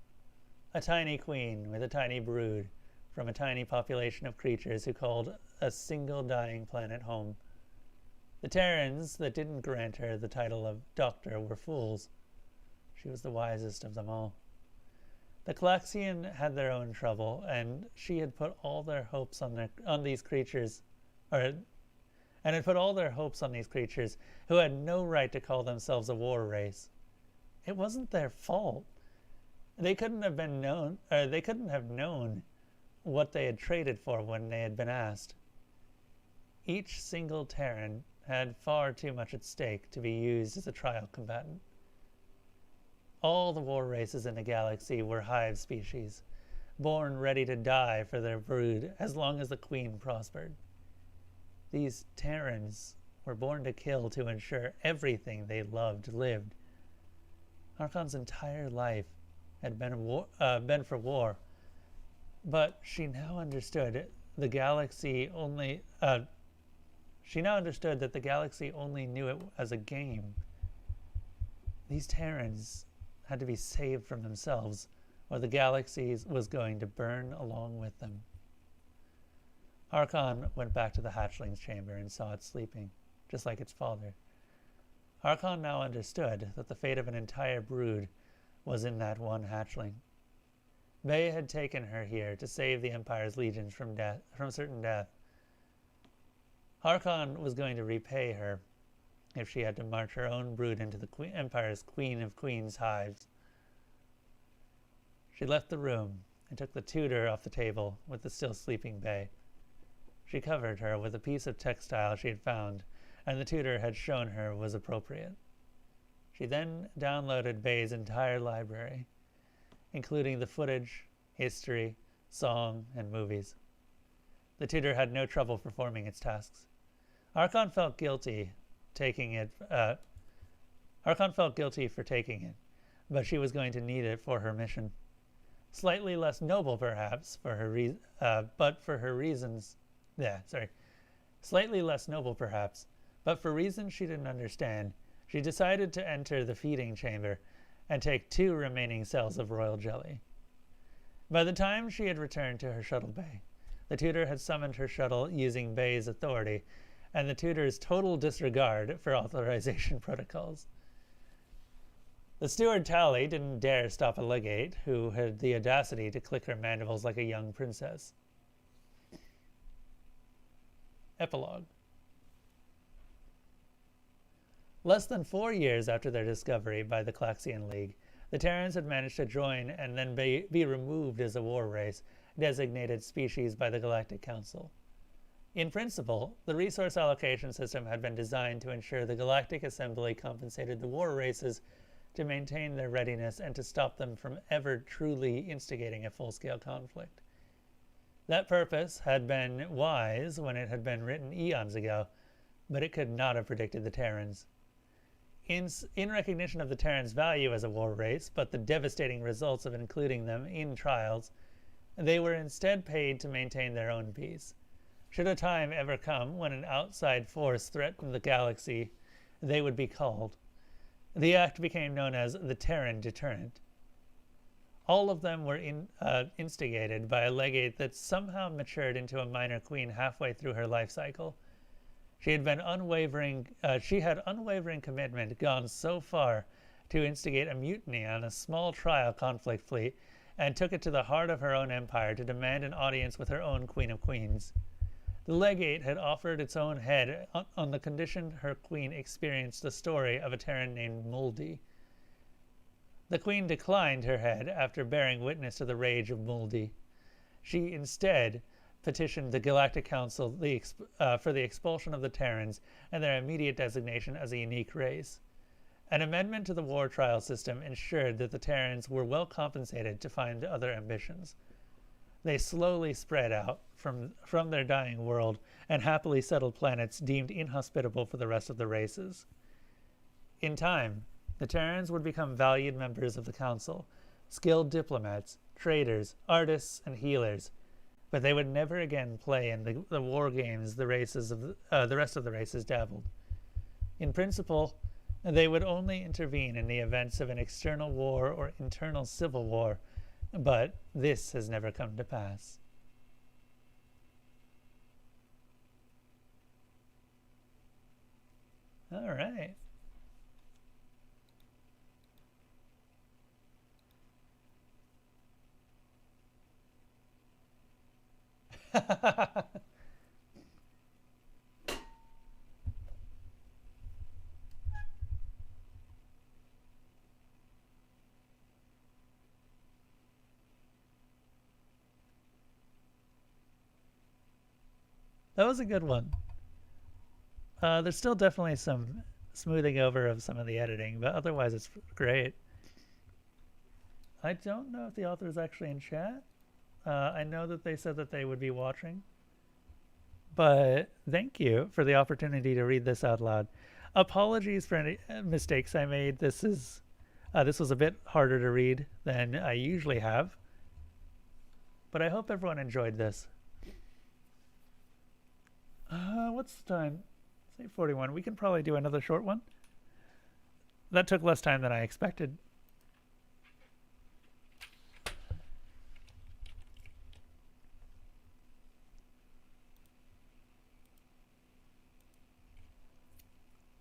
A tiny queen with a tiny brood from a tiny population of creatures who called a single dying planet home. The Terrans that didn't grant her the title of doctor were fools. She was the wisest of them all. The Klaxion had their own trouble, and she had put all their hopes on these creatures, and had put all their hopes on these creatures who had no right to call themselves a war race. It wasn't their fault. They couldn't have known what they had traded for when they had been asked. Each single Terran had far too much at stake to be used as a trial combatant. All the war races in the galaxy were hive species, born ready to die for their brood as long as the queen prospered. These Terrans were born to kill to ensure everything they loved lived. Harkon's entire life had been for war, but she now understood that the galaxy only knew it as a game. These Terrans had to be saved from themselves, or the galaxy was going to burn along with them. Harkon went back to the hatchling's chamber and saw it sleeping, just like its father. Harkon now understood that the fate of an entire brood was in that one hatchling. Bay had taken her here to save the Empire's legions from certain death. Harkon was going to repay her if she had to march her own brood into the Empire's Queen of Queens hives. She left the room and took the tutor off the table with the still sleeping Bay. She covered her with a piece of textile she had found and the tutor had shown her was appropriate. She then downloaded Bay's entire library, including the footage, history, song, and movies. The tutor had no trouble performing its tasks. Harkon felt guilty for taking it, but she was going to need it for her mission. Slightly less noble, perhaps, Slightly less noble, perhaps, but for reasons she didn't understand, she decided to enter the feeding chamber and take 2 remaining cells of royal jelly. By the time she had returned to her shuttle bay, the tutor had summoned her shuttle using Bay's authority and the tutor's total disregard for authorization protocols. The steward Tally didn't dare stop a legate who had the audacity to click her mandibles like a young princess. Epilogue. Less than 4 years after their discovery by the Klaxian League, the Terrans had managed to join and then be removed as a war race, designated species by the Galactic Council. In principle, the resource allocation system had been designed to ensure the Galactic Assembly compensated the war races to maintain their readiness and to stop them from ever truly instigating a full-scale conflict. That purpose had been wise when it had been written eons ago, but it could not have predicted the Terrans. In recognition of the Terrans' value as a war race, but the devastating results of including them in trials, they were instead paid to maintain their own peace. Should a time ever come when an outside force threatened the galaxy, they would be called. The act became known as the Terran Deterrent. All of them were instigated by a legate that somehow matured into a minor queen halfway through her life cycle. She had unwavering commitment gone so far to instigate a mutiny on a small trial conflict fleet, and took it to the heart of her own empire to demand an audience with her own Queen of Queens. The legate had offered its own head on the condition her queen experienced the story of a Terran named Muldy. The queen declined her head after bearing witness to the rage of Muldy. She instead petitioned the Galactic Council for the expulsion of the Terrans and their immediate designation as a unique race. An amendment to the war trial system ensured that the Terrans were well compensated to find other ambitions. They slowly spread out from their dying world and happily settled planets deemed inhospitable for the rest of the races. In time, the Terrans would become valued members of the Council, skilled diplomats, traders, artists, and healers, but they would never again play in the war games the rest of the races dabbled. In principle, they would only intervene in the events of an external war or internal civil war, but this has never come to pass. All right. That was a good one. There's still definitely some smoothing over of some of the editing, but otherwise it's great. I don't know if the author is actually in chat. I know that they said that they would be watching. But thank you for the opportunity to read this out loud. Apologies for any mistakes I made. This was a bit harder to read than I usually have. But I hope everyone enjoyed this. What's the time? It's 8:41. We can probably do another short one. That took less time than I expected.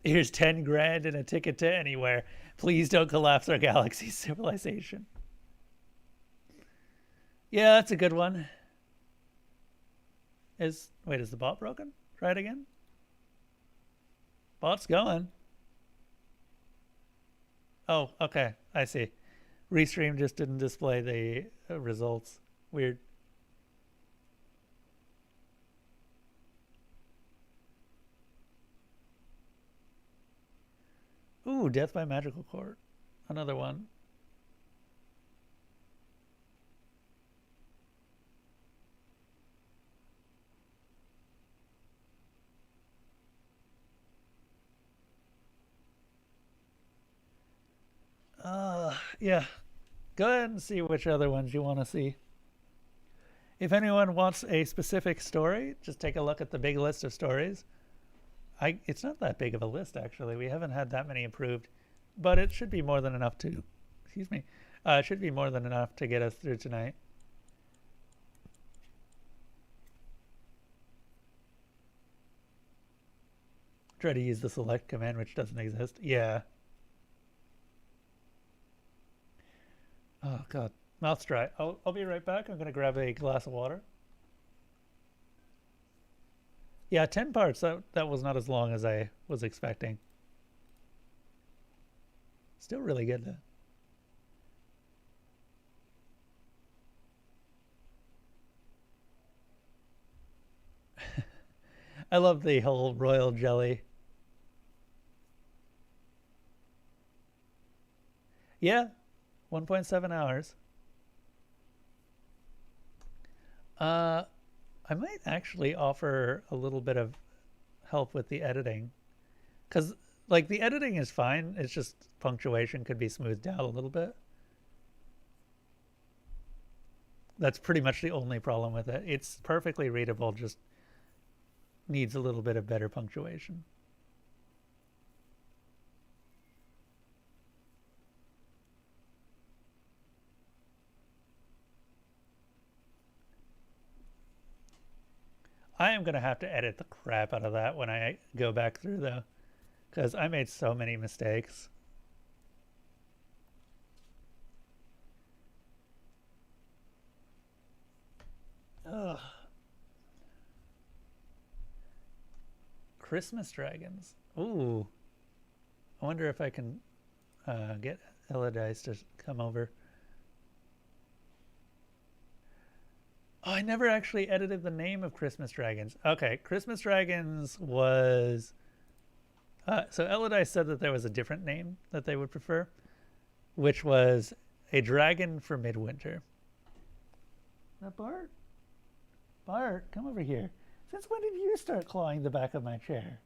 Here's 10 grand and a ticket to anywhere. Please don't collapse our galaxy civilization. Yeah, that's a good one. Wait, is the bot broken? Try it again. Bot's going. Oh, okay. I see. Restream just didn't display the results. Weird. Ooh, Death by Magical Court. Another one. Yeah. Go ahead and see which other ones you want to see. If anyone wants a specific story, just take a look at the big list of stories. It's not that big of a list, actually. We haven't had that many approved, but it should be more than enough to, it should be more than enough to get us through tonight. Try to use the select command, which doesn't exist. Yeah. Oh God, mouth's dry. I'll be right back. I'm gonna grab a glass of water. Yeah, 10 parts. That was not as long as I was expecting. Still really good though. I love the whole royal jelly. Yeah, 1.7 hours. Uh, I might actually offer a little bit of help with the editing, because like the editing is fine. It's just punctuation could be smoothed out a little bit. That's pretty much the only problem with it. It's perfectly readable, just needs a little bit of better punctuation. I am going to have to edit the crap out of that when I go back through, though, because I made so many mistakes. Ugh. Christmas dragons. Ooh. I wonder if I can get Eladice to come over. Oh, I never actually edited the name of Christmas Dragons. Okay, Christmas Dragons was... so Eladice said that there was a different name that they would prefer, which was A Dragon for Midwinter. Now, Bart? Bart, come over here. Since when did you start clawing the back of my chair?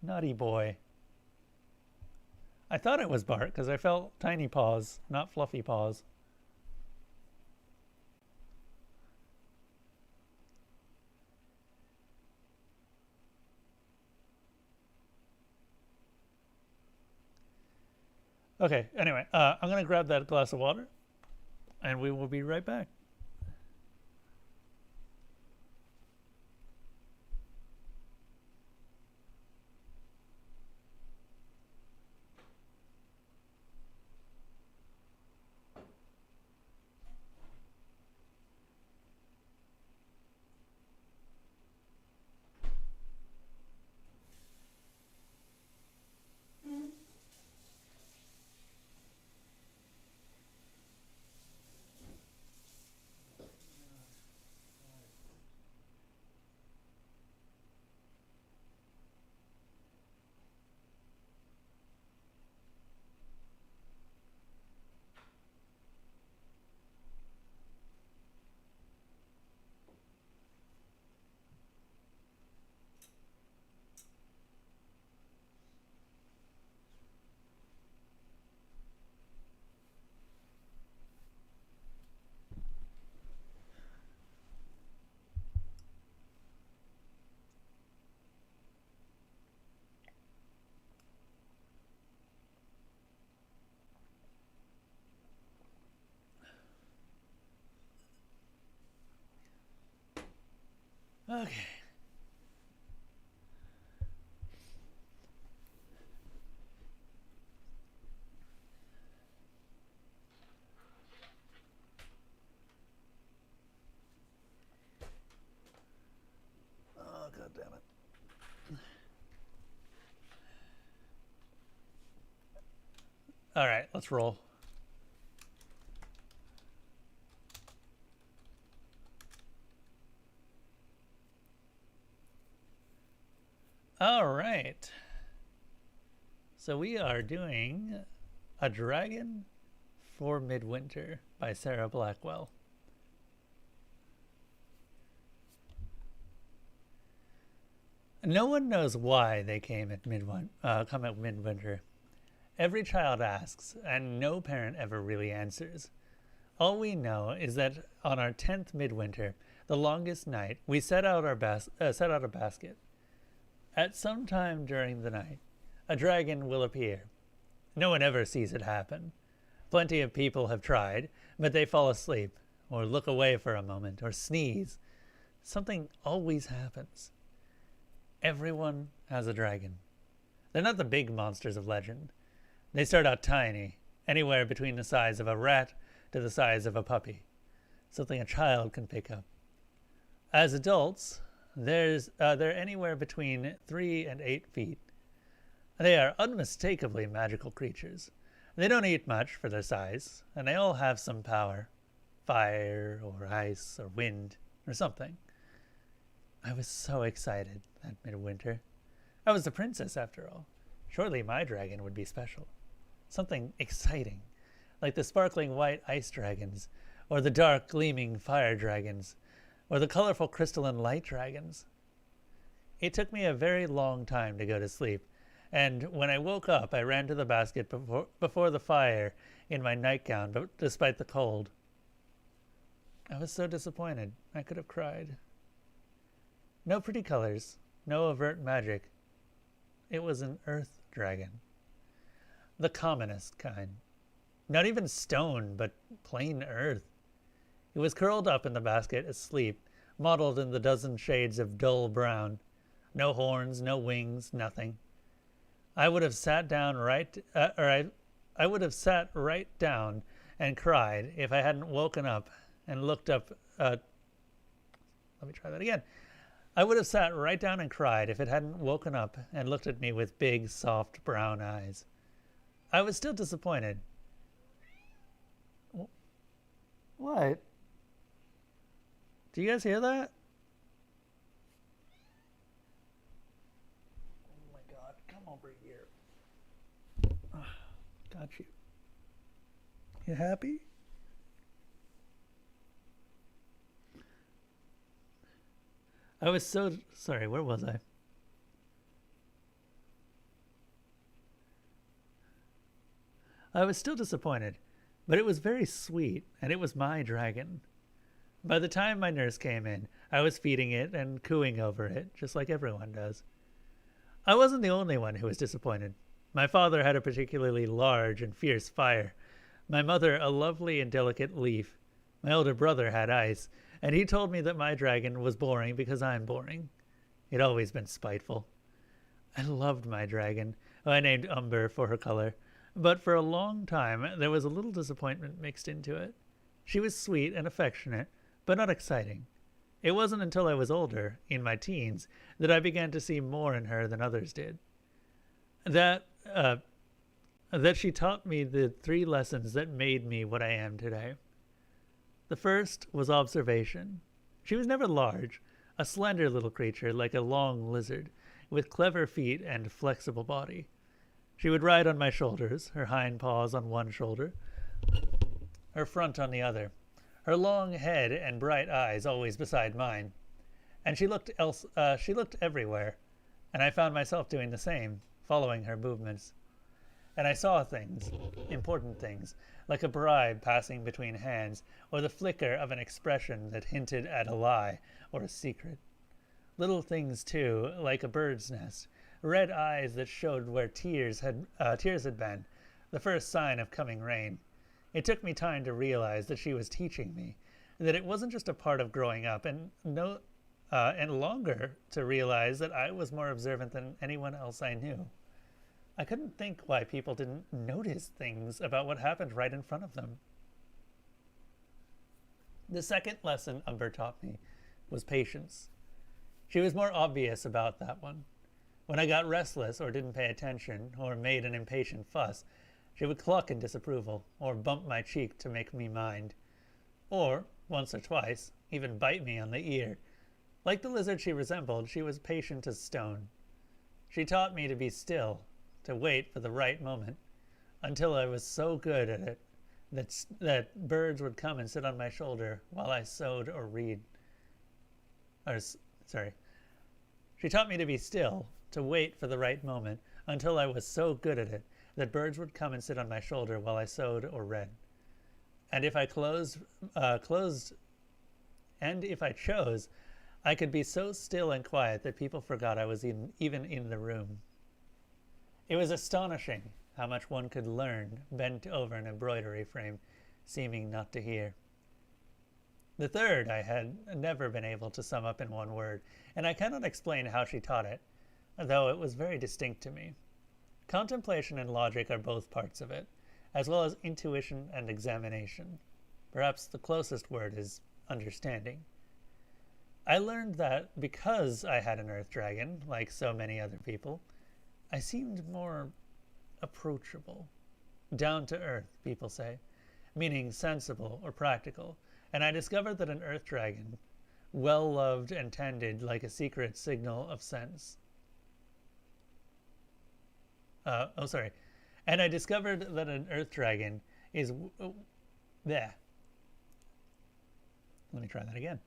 Naughty boy. I thought it was Bart because I felt tiny paws, not fluffy paws. Okay, anyway, I'm going to grab that glass of water and we will be right back. Okay. Oh, God damn it. All right, let's roll. All right. So we are doing A Dragon for Midwinter by Sarah Blackwell. No one knows why they came at midwinter. Every child asks, and no parent ever really answers. All we know is that on our 10th midwinter, the longest night, we set out a basket. At some time during the night, a dragon will appear. No one ever sees it happen. Plenty of people have tried, but they fall asleep, or look away for a moment, or sneeze. Something always happens. Everyone has a dragon. They're not the big monsters of legend. They start out tiny anywhere between the size of a rat to the size of a puppy, something a child can pick up. As adults, they're anywhere between 3 and 8 feet. They are unmistakably magical creatures. They don't eat much for their size, and they all have some power. Fire, or ice, or wind, or something. I was so excited that midwinter. I was the princess, after all. Surely my dragon would be special. Something exciting, like the sparkling white ice dragons, or the dark gleaming fire dragons, or the colorful crystalline light dragons. It took me a very long time to go to sleep, and when I woke up, I ran to the basket before the fire in my nightgown, but despite the cold. I was so disappointed, I could have cried. No pretty colors, no overt magic. It was an earth dragon. The commonest kind. Not even stone, but plain earth. It was curled up in the basket asleep, mottled in the dozen shades of dull brown. No horns, no wings, nothing. I would have sat down I would have sat right down and cried if I hadn't woken up and looked up. Let me try that again. I would have sat right down and cried if it hadn't woken up and looked at me with big, soft brown eyes. I was still disappointed. What? Do you guys hear that? Oh my god, come over here. Got you. You happy? I was so sorry, where was I? I was still disappointed, but it was very sweet, and it was my dragon. By the time my nurse came in, I was feeding it and cooing over it, just like everyone does. I wasn't the only one who was disappointed. My father had a particularly large and fierce fire, my mother a lovely and delicate leaf, my older brother had ice, and he told me that my dragon was boring because I'm boring. He'd always been spiteful. I loved my dragon, who I named Umber for her color, but for a long time there was a little disappointment mixed into it. She was sweet and affectionate, but not exciting. It wasn't until I was older, in my teens, that I began to see more in her than others did. That she taught me the 3 lessons that made me what I am today. The first was observation. She was never large, a slender little creature like a long lizard, with clever feet and flexible body. She would ride on my shoulders, her hind paws on one shoulder, her front on the other, her long head and bright eyes always beside mine. And she looked everywhere, and I found myself doing the same, following her movements. And I saw things, important things, like a bribe passing between hands, or the flicker of an expression that hinted at a lie or a secret. Little things, too, like a bird's nest, red eyes that showed where tears had been, the first sign of coming rain. It took me time to realize that she was teaching me, that it wasn't just a part of growing up, and longer to realize that I was more observant than anyone else I knew. I couldn't think why people didn't notice things about what happened right in front of them. The second lesson Umber taught me was patience. She was more obvious about that one. When I got restless or didn't pay attention or made an impatient fuss, she would cluck in disapproval or bump my cheek to make me mind. Or, once or twice, even bite me on the ear. Like the lizard she resembled, she was patient as stone. She taught me to be still, to wait for the right moment, until I was so good at it that birds would come and sit on my shoulder while I sewed or read. She taught me to be still, to wait for the right moment, until I was so good at it that birds would come and sit on my shoulder while I sewed or read. And if I chose, I could be so still and quiet that people forgot I was even in the room. It was astonishing how much one could learn bent over an embroidery frame, seeming not to hear. The third I had never been able to sum up in one word, and I cannot explain how she taught it, though it was very distinct to me. Contemplation and logic are both parts of it, as well as intuition and examination. Perhaps the closest word is understanding. I learned that because I had an earth dragon, like so many other people, I seemed more approachable. Down to earth, people say, meaning sensible or practical, and I discovered that an earth dragon, well loved and tended like a secret signal of sense. And I discovered that an earth dragon is there. Let me try that again.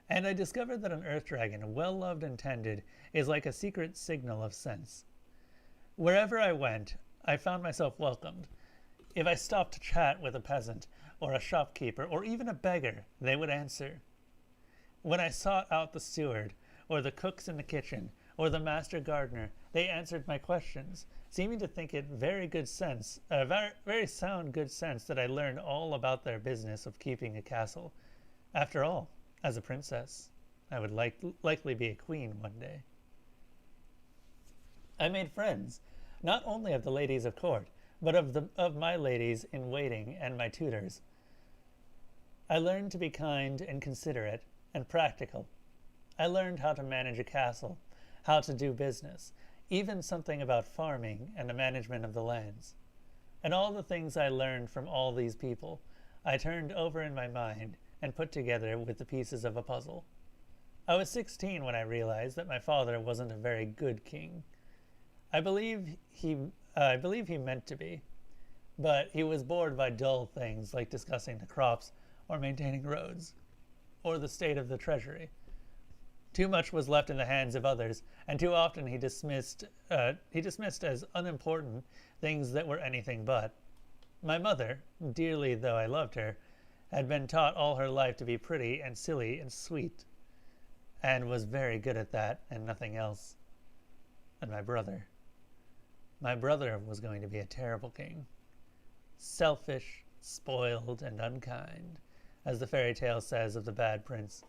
And I discovered that an earth dragon, well loved and tended, is like a secret signal of sense. Wherever I went, I found myself welcomed. If I stopped to chat with a peasant, or a shopkeeper, or even a beggar, they would answer. When I sought out the steward, or the cooks in the kitchen, or the master gardener, they answered my questions, seeming to think it very sound good sense that I learned all about their business of keeping a castle. After all, as a princess, I would likely be a queen one day. I made friends, not only of the ladies of court, but of my ladies in waiting and my tutors. I learned to be kind and considerate and practical. I learned how to manage a castle, how to do business, even something about farming and the management of the lands. And all the things I learned from all these people, I turned over in my mind and put together with the pieces of a puzzle. I was 16 when I realized that my father wasn't a very good king. I believe he meant to be, but he was bored by dull things like discussing the crops or maintaining roads or the state of the treasury. Too much was left in the hands of others, and too often he dismissed as unimportant things that were anything but. My mother, dearly though I loved her, had been taught all her life to be pretty and silly and sweet, and was very good at that and nothing else. And my brother was going to be a terrible king. Selfish, spoiled, and unkind, as the fairy tale says of the bad prince.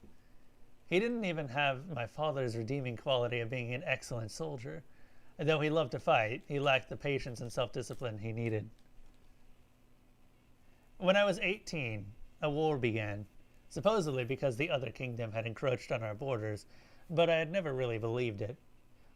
He didn't even have my father's redeeming quality of being an excellent soldier. And though he loved to fight, he lacked the patience and self-discipline he needed. When I was 18, a war began, supposedly because the other kingdom had encroached on our borders, but I had never really believed it.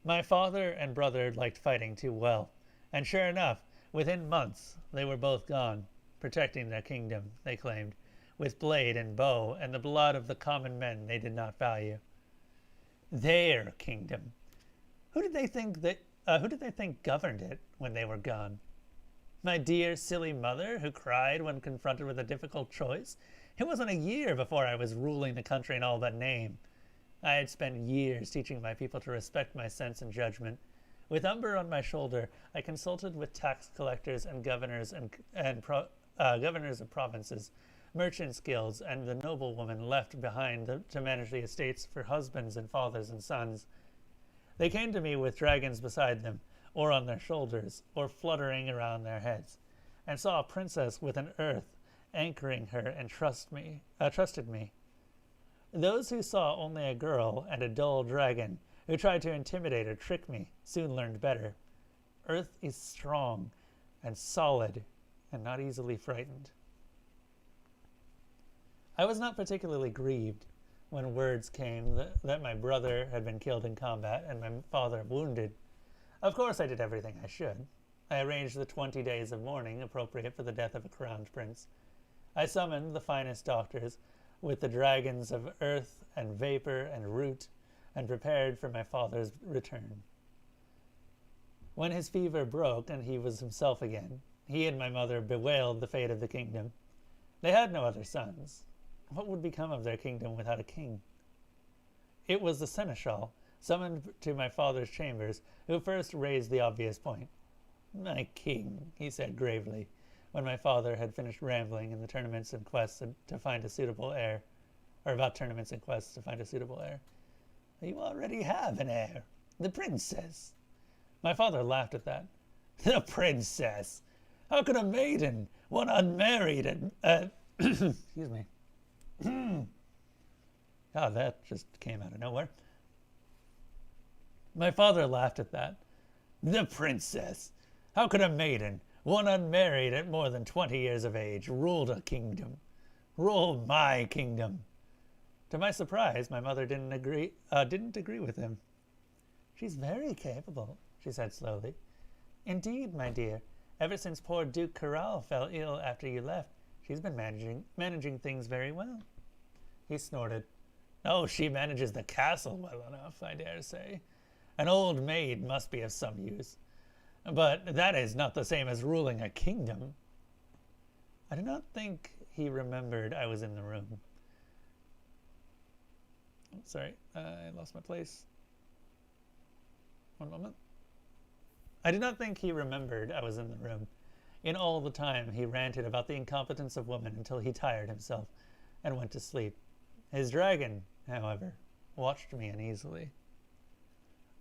My father and brother liked fighting too well, and sure enough, within months, they were both gone, protecting their kingdom, they claimed, with blade and bow and the blood of the common men they did not value. Their kingdom. Who did they think governed it when they were gone? My dear, silly mother, who cried when confronted with a difficult choice? It wasn't a year before I was ruling the country in all but name. I had spent years teaching my people to respect my sense and judgment. With Umber on my shoulder, I consulted with tax collectors and governors governors of provinces, merchants' guilds, and the noblewomen left behind to manage the estates for husbands and fathers and sons. They came to me with dragons beside them, or on their shoulders, or fluttering around their heads, and saw a princess with an earth anchoring her and trusted me. Those who saw only a girl and a dull dragon who tried to intimidate or trick me soon learned better. Earth is strong and solid and not easily frightened. I was not particularly grieved when words came that my brother had been killed in combat and my father wounded. Of course I did everything I should. I arranged the 20 days of mourning appropriate for the death of a crowned prince. I summoned the finest doctors with the dragons of earth and vapor and root, and prepared for my father's return. When his fever broke and he was himself again, he and my mother bewailed the fate of the kingdom. They had no other sons. What would become of their kingdom without a king? It was the seneschal, summoned to my father's chambers, who first raised the obvious point. "My king," he said gravely, when my father had finished rambling in the tournaments and quests to find a suitable heir, or about tournaments and quests to find a suitable heir. "You already have an heir, the princess." My father laughed at that. "The princess? How could a maiden, one unmarried, excuse me. God, that just came out of nowhere. My father laughed at that. "The princess? How could a maiden, One unmarried at more than 20 years of age ruled a kingdom. Ruled my kingdom. To my surprise, my mother didn't agree with him. She's very capable, she said slowly. Indeed, my dear, ever since poor Duke Corral fell ill after you left, she's been managing things very well. He snorted. Oh, she manages the castle well enough, I dare say. An old maid must be of some use. But that is not the same as ruling a kingdom. I do not think he remembered I was in the room. Oh, sorry, I lost my place. One moment. I did not think he remembered I was in the room. In all the time, he ranted about the incompetence of women until he tired himself and went to sleep. His dragon, however, watched me uneasily.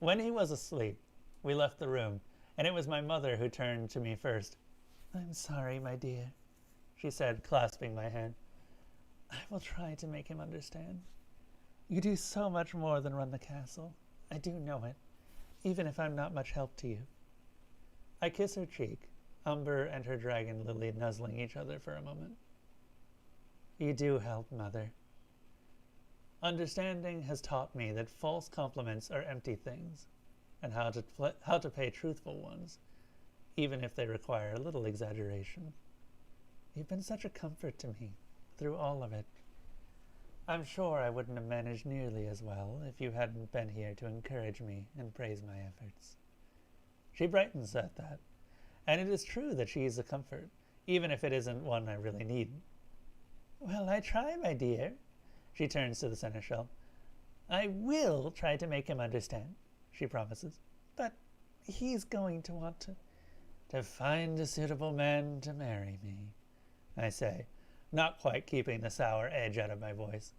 When he was asleep, we left the room, and it was my mother who turned to me first. I'm sorry, my dear, she said, clasping my hand. I will try to make him understand. You do so much more than run the castle. I do know it, even if I'm not much help to you. I kiss her cheek, Umber and her dragon Lily nuzzling each other for a moment. You do help, Mother. Understanding has taught me that false compliments are empty things, and how to pay truthful ones, even if they require a little exaggeration. You've been such a comfort to me through all of it. I'm sure I wouldn't have managed nearly as well if you hadn't been here to encourage me and praise my efforts. She brightens at that, and it is true that she is a comfort, even if it isn't one I really need. Well, I try, my dear. She turns to the seneschal. I will try to make him understand, she promises, but he's going to want to find a suitable man to marry me, I say, not quite keeping the sour edge out of my voice.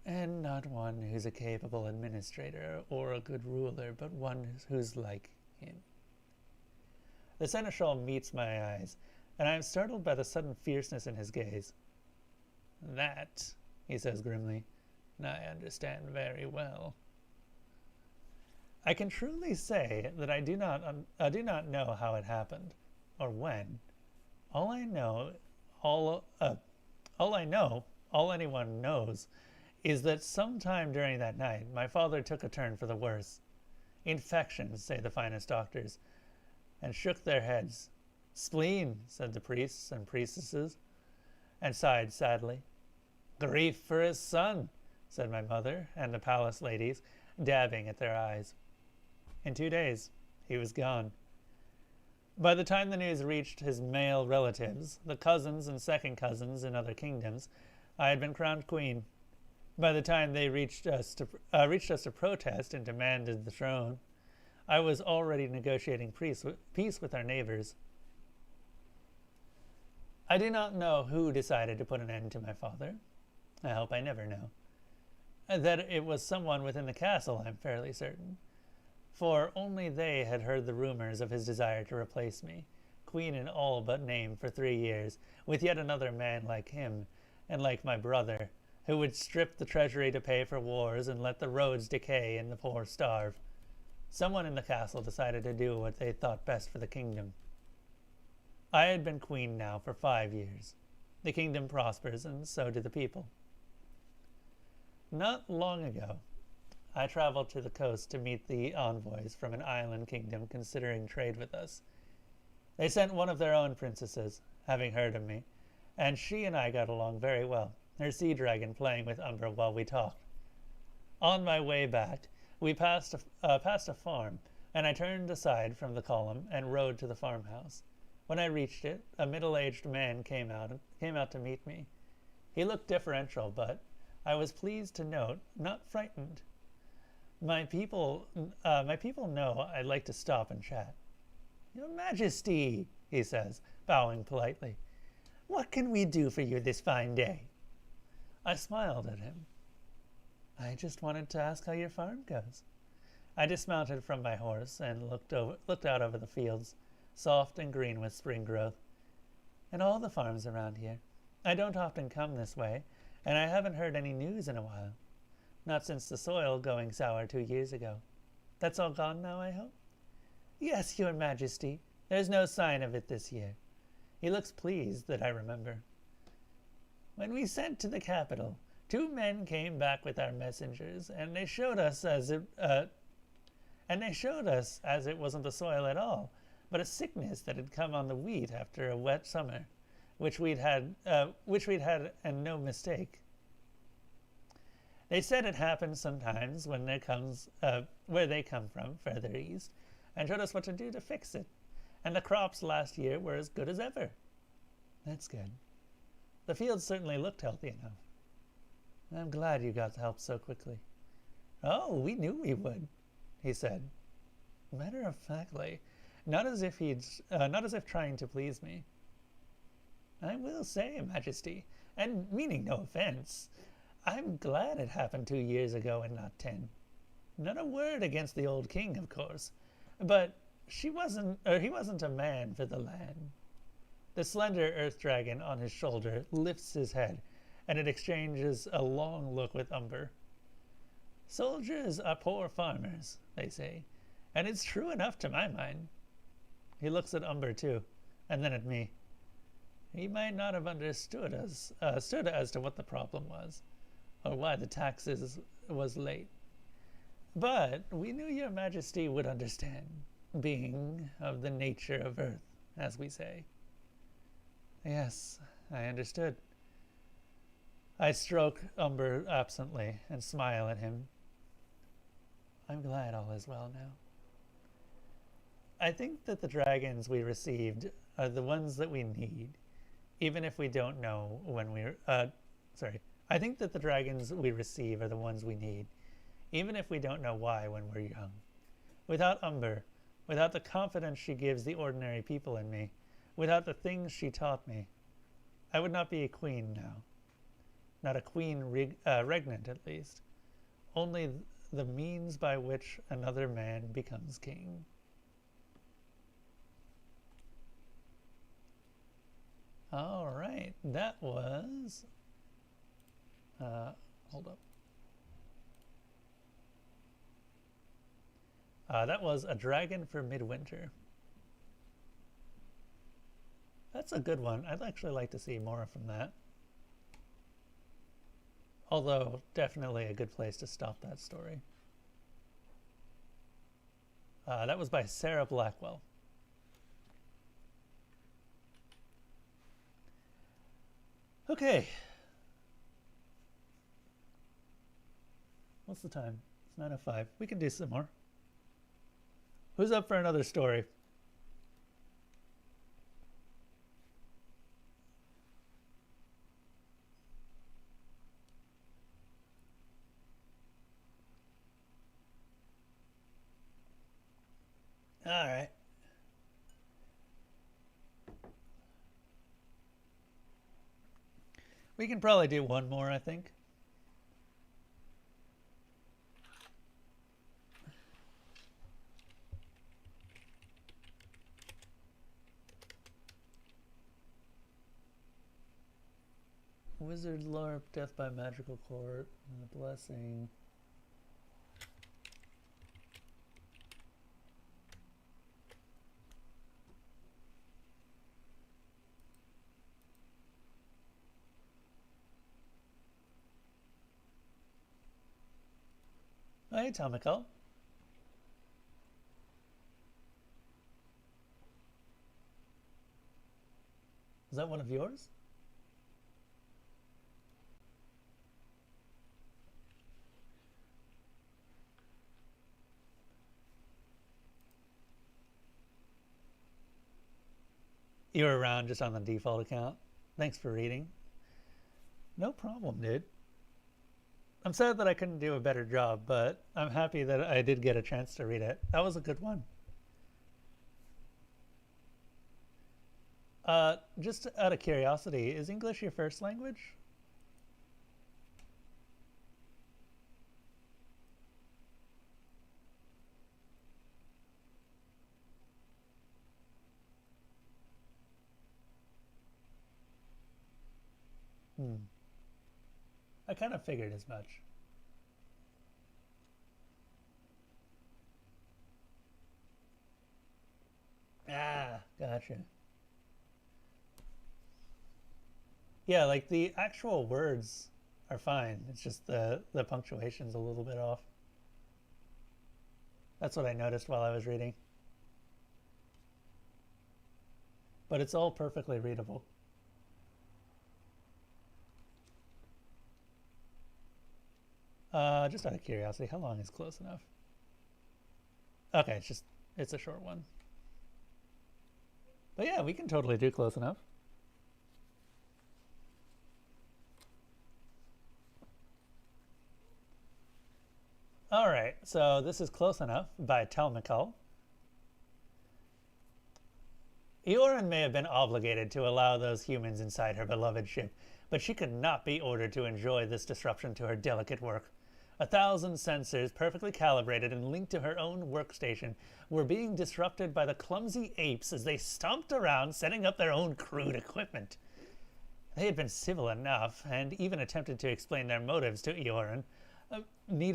And not one who's a capable administrator or a good ruler, but one who's like him. The seneschal meets my eyes, and I am startled by the sudden fierceness in his gaze. That, he says grimly, I understand very well. I can truly say that I do not know how it happened, or when. All anyone knows, is that sometime during that night my father took a turn for the worse. Infections, say the finest doctors, and shook their heads. Spleen, said the priests and priestesses, and sighed sadly. Grief for his son, said my mother and the palace ladies, dabbing at their eyes. In 2 days, he was gone. By the time the news reached his male relatives, the cousins and second cousins in other kingdoms, I had been crowned queen. By the time they reached us to protest and demanded the throne, I was already negotiating peace with our neighbors. I do not know who decided to put an end to my father. I hope I never know. That it was someone within the castle, I'm fairly certain, for only they had heard the rumors of his desire to replace me, queen in all but name for 3 years, with yet another man like him, and like my brother, who would strip the treasury to pay for wars and let the roads decay and the poor starve. Someone in the castle decided to do what they thought best for the kingdom. I had been queen now for 5 years. The kingdom prospers, and so do the people. Not long ago, I traveled to the coast to meet the envoys from an island kingdom considering trade with us. They sent one of their own princesses, having heard of me, and she and I got along very well, her sea dragon playing with Umber while we talked. On my way back, we passed a farm, and I turned aside from the column and rode to the farmhouse. When I reached it, a middle-aged man came out to meet me. He looked deferential, but I was pleased to note, not frightened. My people know I like to stop and chat. Your Majesty, he says, bowing politely, what can we do for you this fine day? I smiled at him. I just wanted to ask how your farm goes. I dismounted from my horse and looked out over the fields, soft and green with spring growth, and all the farms around here. I don't often come this way, and I haven't heard any news in a while. Not since the soil going sour 2 years ago. That's all gone now, I hope? Yes, Your Majesty. There's no sign of it this year. He looks pleased that I remember. When we sent to the capital, 2 men came back with our messengers, and they showed us as it wasn't the soil at all, but a sickness that had come on the wheat after a wet summer, which we'd had, and no mistake. They said it happens sometimes when where they come from, further east, and showed us what to do to fix it. And the crops last year were as good as ever. That's good. The fields certainly looked healthy enough. I'm glad you got help so quickly. Oh, we knew we would, he said. Matter of factly, not as if trying to please me. I will say, Majesty, and meaning no offense, I'm glad it happened 2 years ago and not 10. Not a word against the old king, of course, but he wasn't a man for the land. The slender earth dragon on his shoulder lifts his head, and it exchanges a long look with Umber. Soldiers are poor farmers, they say, and it's true enough to my mind. He looks at Umber too, and then at me. He might not have understood as to what the problem was, or why the taxes was late. But we knew your Majesty would understand, being of the nature of earth, as we say. Yes, I understood. I stroke Umber absently and smile at him. I'm glad all is well now. I think that the dragons we received are the ones that we need, even if we don't know when we're... I think that the dragons we receive are the ones we need, even if we don't know why when we're young. Without Umber, without the confidence she gives the ordinary people in me, without the things she taught me, I would not be a queen now. Not a queen regnant, at least. Only the means by which another man becomes king. All right, that was... hold up. That was A Dragon for Midwinter. That's a good one. I'd actually like to see more from that. Although, definitely a good place to stop that story. That was by Sarah Blackwell. Okay. What's the time? It's 9:05. We can do some more. Who's up for another story? All right. We can probably do one more, I think. Wizard LARP, Death by Magical Court, Blessing. Hey, Tomical. Is that one of yours? You were around just on the default account. Thanks for reading. No problem, dude. I'm sad that I couldn't do a better job, but I'm happy that I did get a chance to read it. That was a good one. Just out of curiosity, is English your first language? I kind of figured as much. Ah. Gotcha. Yeah, like the actual words are fine. It's just the punctuation's a little bit off. That's what I noticed while I was reading. But it's all perfectly readable. Just out of curiosity, how long is close enough? Okay, it's a short one. But yeah, we can totally do close enough. All right, so this is Close Enough by Telmakul. Eorin may have been obligated to allow those humans inside her beloved ship, but she could not be ordered to enjoy this disruption to her delicate work. 1,000 sensors, perfectly calibrated and linked to her own workstation, were being disrupted by the clumsy apes as they stomped around setting up their own crude equipment. They had been civil enough, and even attempted to explain their motives to Eorin. They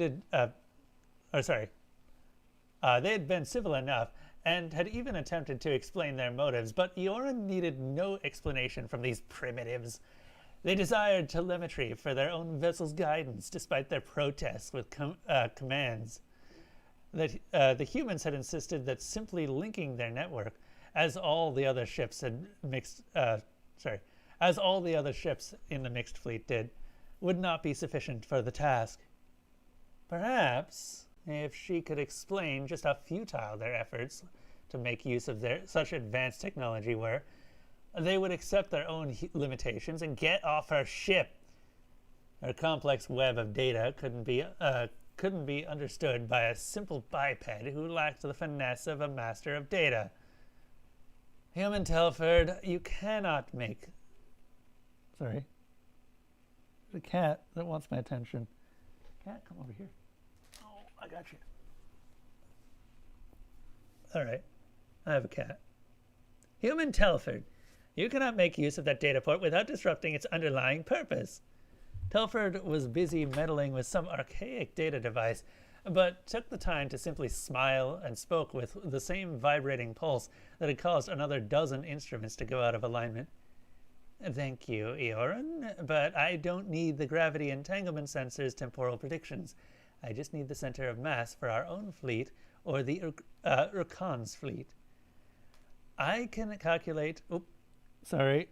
had been civil enough and had even attempted to explain their motives, but Eorin needed no explanation from these primitives. They desired telemetry for their own vessel's guidance, despite their protests with commands. The humans had insisted that simply linking their network, as all the other ships in the mixed fleet did, would not be sufficient for the task. Perhaps, if she could explain just how futile their efforts to make use of such advanced technology were, they would accept their own limitations and get off her ship. Her complex web of data couldn't be understood by a simple biped who lacked the finesse of a master of data. Human Telford, you cannot make... Sorry. The cat that wants my attention. Cat, come over here. Oh, I got you. All right. I have a cat. Human Telford, you cannot make use of that data port without disrupting its underlying purpose. Telford was busy meddling with some archaic data device, but took the time to simply smile and spoke with the same vibrating pulse that had caused another dozen instruments to go out of alignment. Thank you, Eorin, but I don't need the gravity entanglement sensor's temporal predictions. I just need the center of mass for our own fleet or the Urkon's fleet. I can calculate... Sorry.